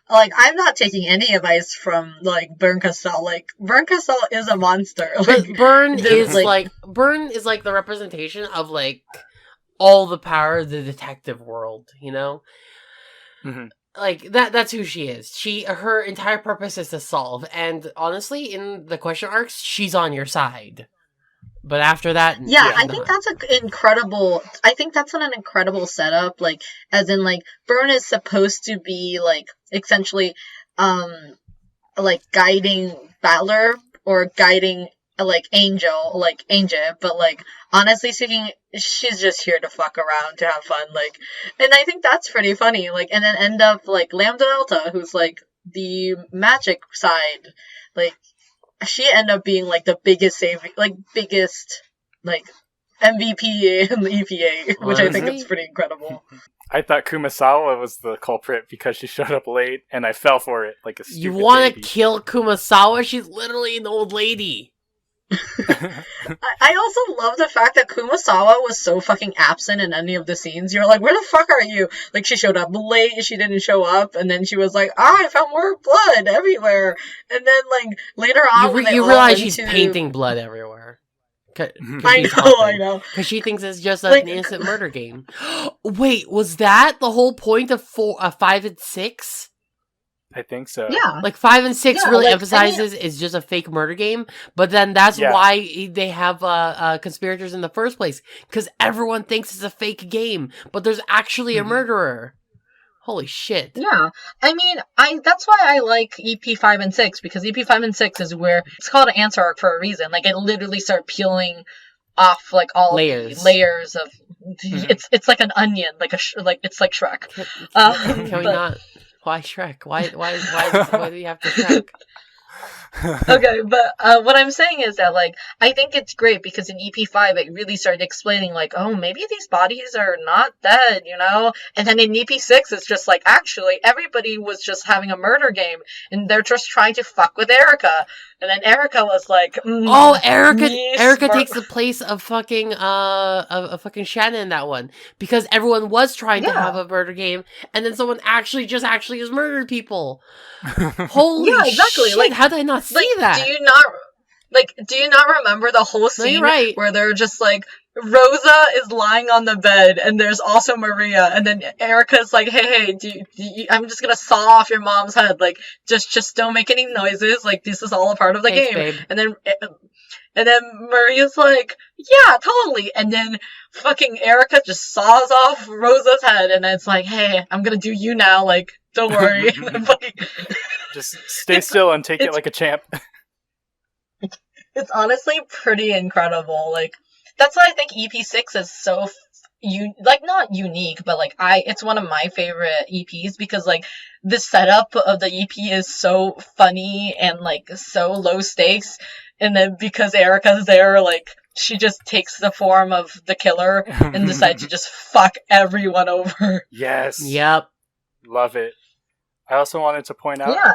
[SPEAKER 3] I'm not taking any advice from, like, Burncastle. Like, Burncastle is a monster.
[SPEAKER 2] But Burn is like the representation of, like, all the power of the detective world, you know?
[SPEAKER 1] Mm-hmm.
[SPEAKER 2] Like, that's who she is. Her entire purpose is to solve, and honestly, in the question arcs, she's on your side. But after that,
[SPEAKER 3] I think that's an incredible setup. Like, as in, like, Burn is supposed to be, like, essentially, like, guiding Battler or guiding, like, Angel, but, like, honestly speaking, she's just here to fuck around, to have fun, like, and I think that's pretty funny, like, and then end up, like, Lambda Delta, who's, like, the magic side, like, she ended up being, like, the biggest MVP in the EPA, which I think is pretty incredible.
[SPEAKER 1] I thought Kumasawa was the culprit because she showed up late, and I fell for it like a stupid
[SPEAKER 2] You want
[SPEAKER 1] to
[SPEAKER 2] kill Kumasawa? She's literally an old lady.
[SPEAKER 3] I also love the fact that Kumasawa was so fucking absent in any of the scenes. You're like, where the fuck are you? Like, she showed up late, she didn't show up, and then she was like, I found more blood everywhere. And then, like, later on,
[SPEAKER 2] you realize she's painting blood everywhere.
[SPEAKER 3] I know.
[SPEAKER 2] Because she thinks it's just an innocent murder game. Wait, was that the whole point of 5 and 6?
[SPEAKER 1] I think so.
[SPEAKER 3] Yeah.
[SPEAKER 2] Like, 5 and 6 really emphasizes it's just a fake murder game, but then that's why they have conspirators in the first place, because everyone thinks it's a fake game, but there's actually a murderer. Holy shit.
[SPEAKER 3] Yeah. I mean, that's why I like EP 5 and 6, because EP 5 and 6 is where it's called an answer arc for a reason. Like, it literally started peeling off, like, all the layers of it's like an onion, like it's like Shrek.
[SPEAKER 2] Can we not? Why Shrek? Why do we have to Shrek?
[SPEAKER 3] Okay, but what I'm saying is that, like, I think it's great because in EP5 it really started explaining, like, oh, maybe these bodies are not dead, you know? And then in EP6 it's just like, actually, everybody was just having a murder game and they're just trying to fuck with Erica. And then Erica was like,
[SPEAKER 2] Erica takes the place of fucking Shannon in that one, because everyone was trying to have a murder game, and then someone actually has murdered people. Holy shit! Like, how did I not see that?
[SPEAKER 3] Do you not remember the whole scene where they're just like, Rosa is lying on the bed, and there's also Maria, and then Erica's like, hey, I'm just gonna saw off your mom's head, like, just don't make any noises, like, this is all a part of the game,
[SPEAKER 2] babe.
[SPEAKER 3] and then Maria's like, yeah, totally, and then fucking Erica just saws off Rosa's head, and it's like, hey, I'm gonna do you now, like, don't worry.
[SPEAKER 1] Just stay still and take it like a champ.
[SPEAKER 3] It's honestly pretty incredible, like, that's why I think EP6 is so, not unique, but, like, it's one of my favorite EPs, because, like, the setup of the EP is so funny and, like, so low stakes, and then because Erica's there, like, she just takes the form of the killer and decides to just fuck everyone over.
[SPEAKER 1] Yes.
[SPEAKER 2] Yep.
[SPEAKER 1] Love it. I also wanted to point out...
[SPEAKER 3] Yeah.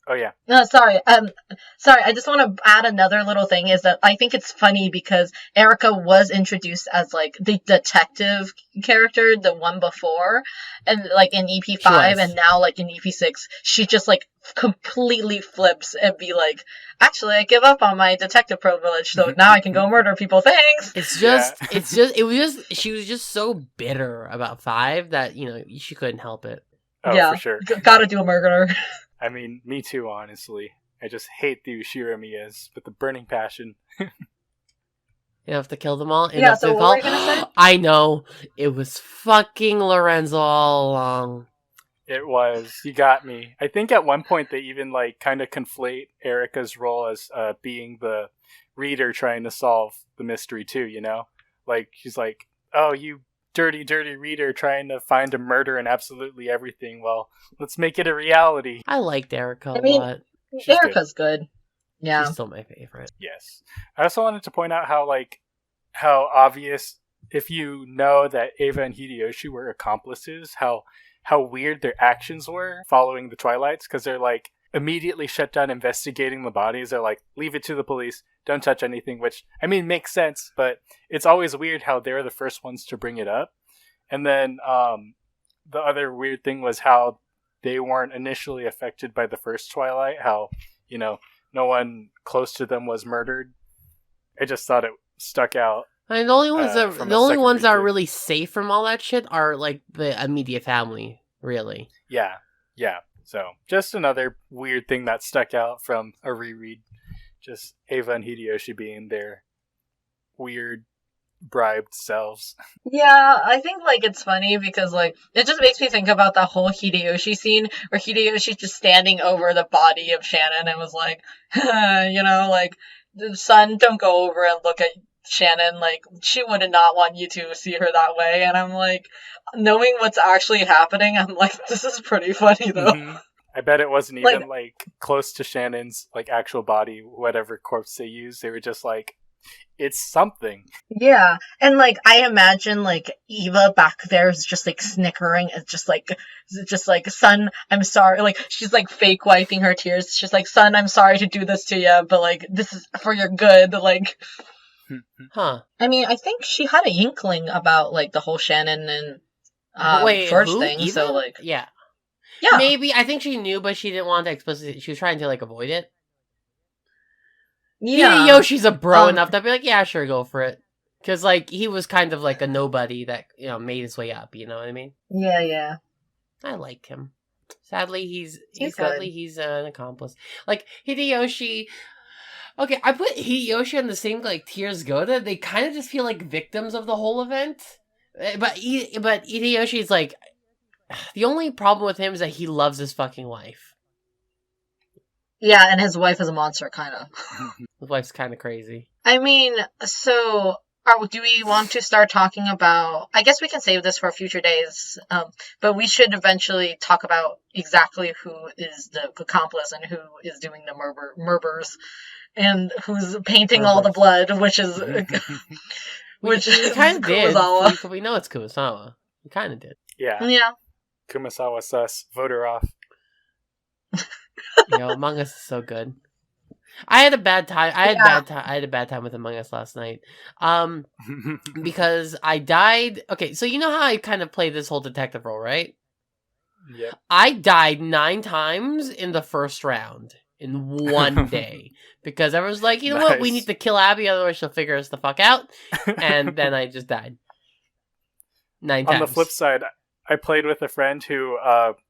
[SPEAKER 1] Oh, yeah.
[SPEAKER 3] No, sorry. I just want to add another little thing, is that I think it's funny because Erica was introduced as, like, the detective character the one before, and, like, in EP5, and now, like, in EP6, she just, like, completely flips and be like, actually, I give up on my detective privilege, so now I can go murder people, thanks!
[SPEAKER 2] She was just so bitter about 5 that, you know, she couldn't help it.
[SPEAKER 1] Oh, for sure.
[SPEAKER 3] Gotta do a murderer.
[SPEAKER 1] I mean, me too, honestly. I just hate the USHIROMIYAs with the burning passion.
[SPEAKER 2] You have to kill them all.
[SPEAKER 3] Yeah, so what were you gonna say?
[SPEAKER 2] I know. It was fucking Lorenzo all along.
[SPEAKER 1] It was. You got me. I think at one point they even like kind of conflate Erica's role as being the reader trying to solve the mystery too, you know? Like, she's like, oh, you dirty, dirty reader trying to find a murder in absolutely everything. Well, let's make it a reality.
[SPEAKER 2] I liked Erica a lot.
[SPEAKER 3] Erica's good. Yeah.
[SPEAKER 2] She's still my favorite.
[SPEAKER 1] Yes. I also wanted to point out how obvious, if you know that Eva and Hideyoshi were accomplices, how weird their actions were following the Twilights, because they're like immediately shut down investigating the bodies. They're like, leave it to the police, don't touch anything, which, I mean, makes sense, but it's always weird how they're the first ones to bring it up. And then the other weird thing was how they weren't initially affected by the first Twilight, how, you know, no one close to them was murdered. I just thought it stuck out.
[SPEAKER 2] I mean, the only ones that are really safe from all that shit are like the immediate family, really.
[SPEAKER 1] Yeah. So just another weird thing that stuck out from a reread. Just Eva and Hideyoshi being their weird bribed selves.
[SPEAKER 3] Yeah, I think like it's funny because like it just makes me think about that whole Hideyoshi scene where Hideyoshi's just standing over the body of Shannon and was like, you know, like, son, don't go over and look at Shannon, like, she would not want you to see her that way. And I'm like, knowing what's actually happening, I'm like, this is pretty funny though.
[SPEAKER 1] Mm-hmm. I bet it wasn't even like close to Shannon's like actual body, whatever corpse they used. They were just like, it's something.
[SPEAKER 3] Yeah, and like I imagine like Eva back there is just like snickering. It's just like, son, I'm sorry. Like she's like fake wiping her tears. She's like, son, I'm sorry to do this to you, but like this is for your good. Like,
[SPEAKER 2] huh?
[SPEAKER 3] I mean, I think she had an inkling about like the whole Shannon and George thing. Eva? So like,
[SPEAKER 2] yeah,
[SPEAKER 3] yeah,
[SPEAKER 2] maybe I think she knew, but she didn't want to explicitly. She was trying to like avoid it.
[SPEAKER 3] Yeah,
[SPEAKER 2] Yoshi's a bro enough to be like, yeah, sure, go for it. Because, like, he was kind of like a nobody that, you know, made his way up, you know what I mean?
[SPEAKER 3] Yeah.
[SPEAKER 2] I like him. Sadly, he's an accomplice. Like, Hideyoshi... Okay, I put Hideyoshi on the same, like, Tears Goda. They kind of just feel like victims of the whole event. But Hideyoshi's, like... The only problem with him is that he loves his fucking wife.
[SPEAKER 3] Yeah, and his wife is a monster, kind of.
[SPEAKER 2] His wife's kind of crazy.
[SPEAKER 3] I mean, so do we want to start talking about... I guess we can save this for future days, but we should eventually talk about exactly who is the accomplice and who is doing the murders, and who's painting all the blood, which is...
[SPEAKER 2] we kind of did. We know it's Kumasawa. We kind of did.
[SPEAKER 1] Yeah. Kumasawa sus. Voter off.
[SPEAKER 2] You know, Among Us is so good. I had a bad time. I had a bad time with Among Us last night. Because I died. Okay, so you know how I kind of play this whole detective role, right?
[SPEAKER 1] Yeah.
[SPEAKER 2] I died 9 times in the first round in one day because I was like, you know what? We need to kill Abby, otherwise she'll figure us the fuck out. And then I just died 9 times.
[SPEAKER 1] On the flip side, I played with a friend who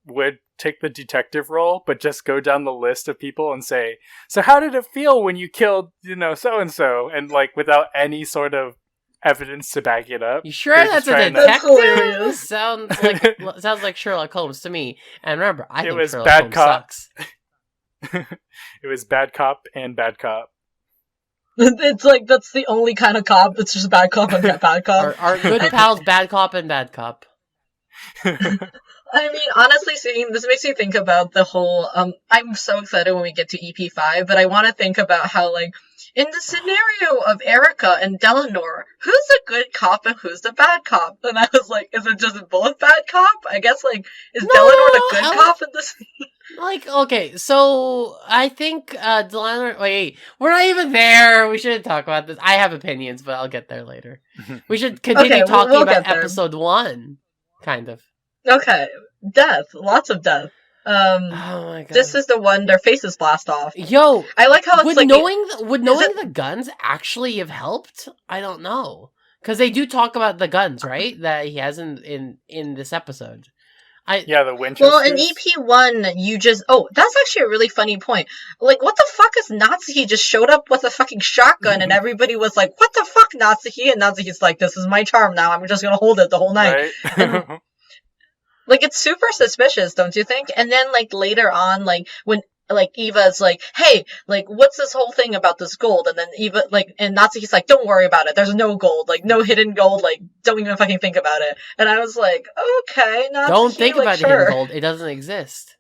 [SPEAKER 1] would take the detective role, but just go down the list of people and say, so how did it feel when you killed, you know, so-and-so? And like, without any sort of evidence to back it up.
[SPEAKER 2] You sure that's a detective? Sounds like Sherlock Holmes to me. And remember, I think Sherlock Holmes sucks.
[SPEAKER 1] It was bad cop and bad cop.
[SPEAKER 3] It's like, that's the only kind of cop. It's just bad cop and bad cop.
[SPEAKER 2] Our good pals, bad cop and bad cop.
[SPEAKER 3] I mean, honestly, seeing this makes me think about the whole, I'm so excited when we get to EP5, but I want to think about how, like, in the scenario of Erica and Delanor, who's the good cop and who's the bad cop? And I was like, is it just both bad cop? I guess, like, is Delanor the good cop in this?
[SPEAKER 2] Like, okay, so I think Delanor... Wait, we're not even there. We shouldn't talk about this. I have opinions, but I'll get there later. We should continue talking about episode 1, kind of.
[SPEAKER 3] Okay, death. Lots of death. Oh my god. This is the one their faces blast off.
[SPEAKER 2] Yo,
[SPEAKER 3] I like how it's
[SPEAKER 2] would
[SPEAKER 3] like...
[SPEAKER 2] knowing the guns actually have helped? I don't know. Because they do talk about the guns, right? That he has in this episode.
[SPEAKER 1] The Winchesters.
[SPEAKER 3] Well, in EP1, you just... Oh, that's actually a really funny point. Like, what the fuck is Natsuki just showed up with a fucking shotgun and everybody was like, what the fuck, Natsuki? And Natsuki's like, this is my charm now. I'm just gonna hold it the whole night.
[SPEAKER 1] Right?
[SPEAKER 3] And, like, it's super suspicious, don't you think? And then, like, later on, like, when... Like, Eva's like, hey, like, what's this whole thing about this gold? And then Eva, like, and Natsuki's like, don't worry about it. There's no gold. Like, no hidden gold. Like, don't even fucking think about it. And I was like, okay, Natsuki,
[SPEAKER 2] don't think
[SPEAKER 3] like,
[SPEAKER 2] about
[SPEAKER 3] sure.
[SPEAKER 2] the hidden gold. It doesn't exist.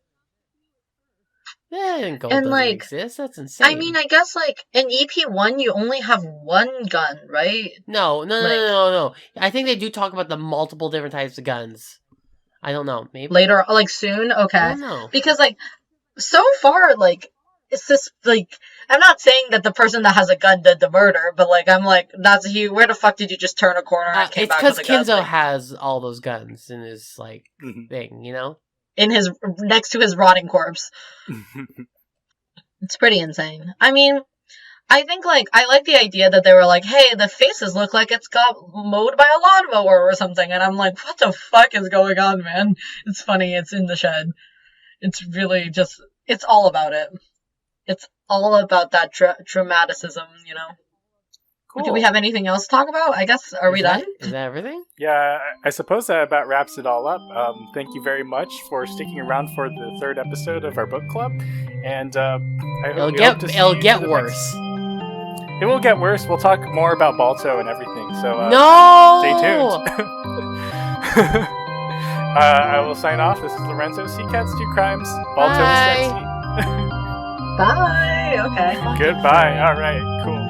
[SPEAKER 2] Yeah, hidden gold
[SPEAKER 3] and,
[SPEAKER 2] doesn't
[SPEAKER 3] like,
[SPEAKER 2] exist. That's insane.
[SPEAKER 3] I mean, I guess, like, in EP1, you only have one gun, right?
[SPEAKER 2] No. I think they do talk about the multiple different types of guns. I don't know. Maybe
[SPEAKER 3] later, like, soon? Okay.
[SPEAKER 2] I don't know.
[SPEAKER 3] Because, like, so far, like, it's this, like, I'm not saying that the person that has a gun did the murder, but, like, I'm like, Natsuki, where the fuck did you just turn a corner and came back with a gun?
[SPEAKER 2] It's because Kinzo has all those guns in his, like, thing, you know?
[SPEAKER 3] Next to his rotting corpse. It's pretty insane. I mean, I think, like, I like the idea that they were like, hey, the faces look like it's got mowed by a lawnmower or something, and I'm like, what the fuck is going on, man? It's funny, it's in the shed. It's really just, it's all about it. It's all about that dramaticism, you know?
[SPEAKER 1] Cool.
[SPEAKER 3] Do we have anything else to talk about? I guess, are we done?
[SPEAKER 2] Is that everything?
[SPEAKER 1] Yeah, I suppose that about wraps it all up. Thank you very much for sticking around for the third episode of our book club. And I hope
[SPEAKER 2] it'll get worse.
[SPEAKER 1] It will get worse. We'll talk more about Balto and everything. So
[SPEAKER 2] no!
[SPEAKER 1] Stay tuned. I will sign off. This is Lorenzo. Sea Cats do crimes. Balto is sexy.
[SPEAKER 3] Bye. Okay.
[SPEAKER 1] Goodbye. All right. Cool.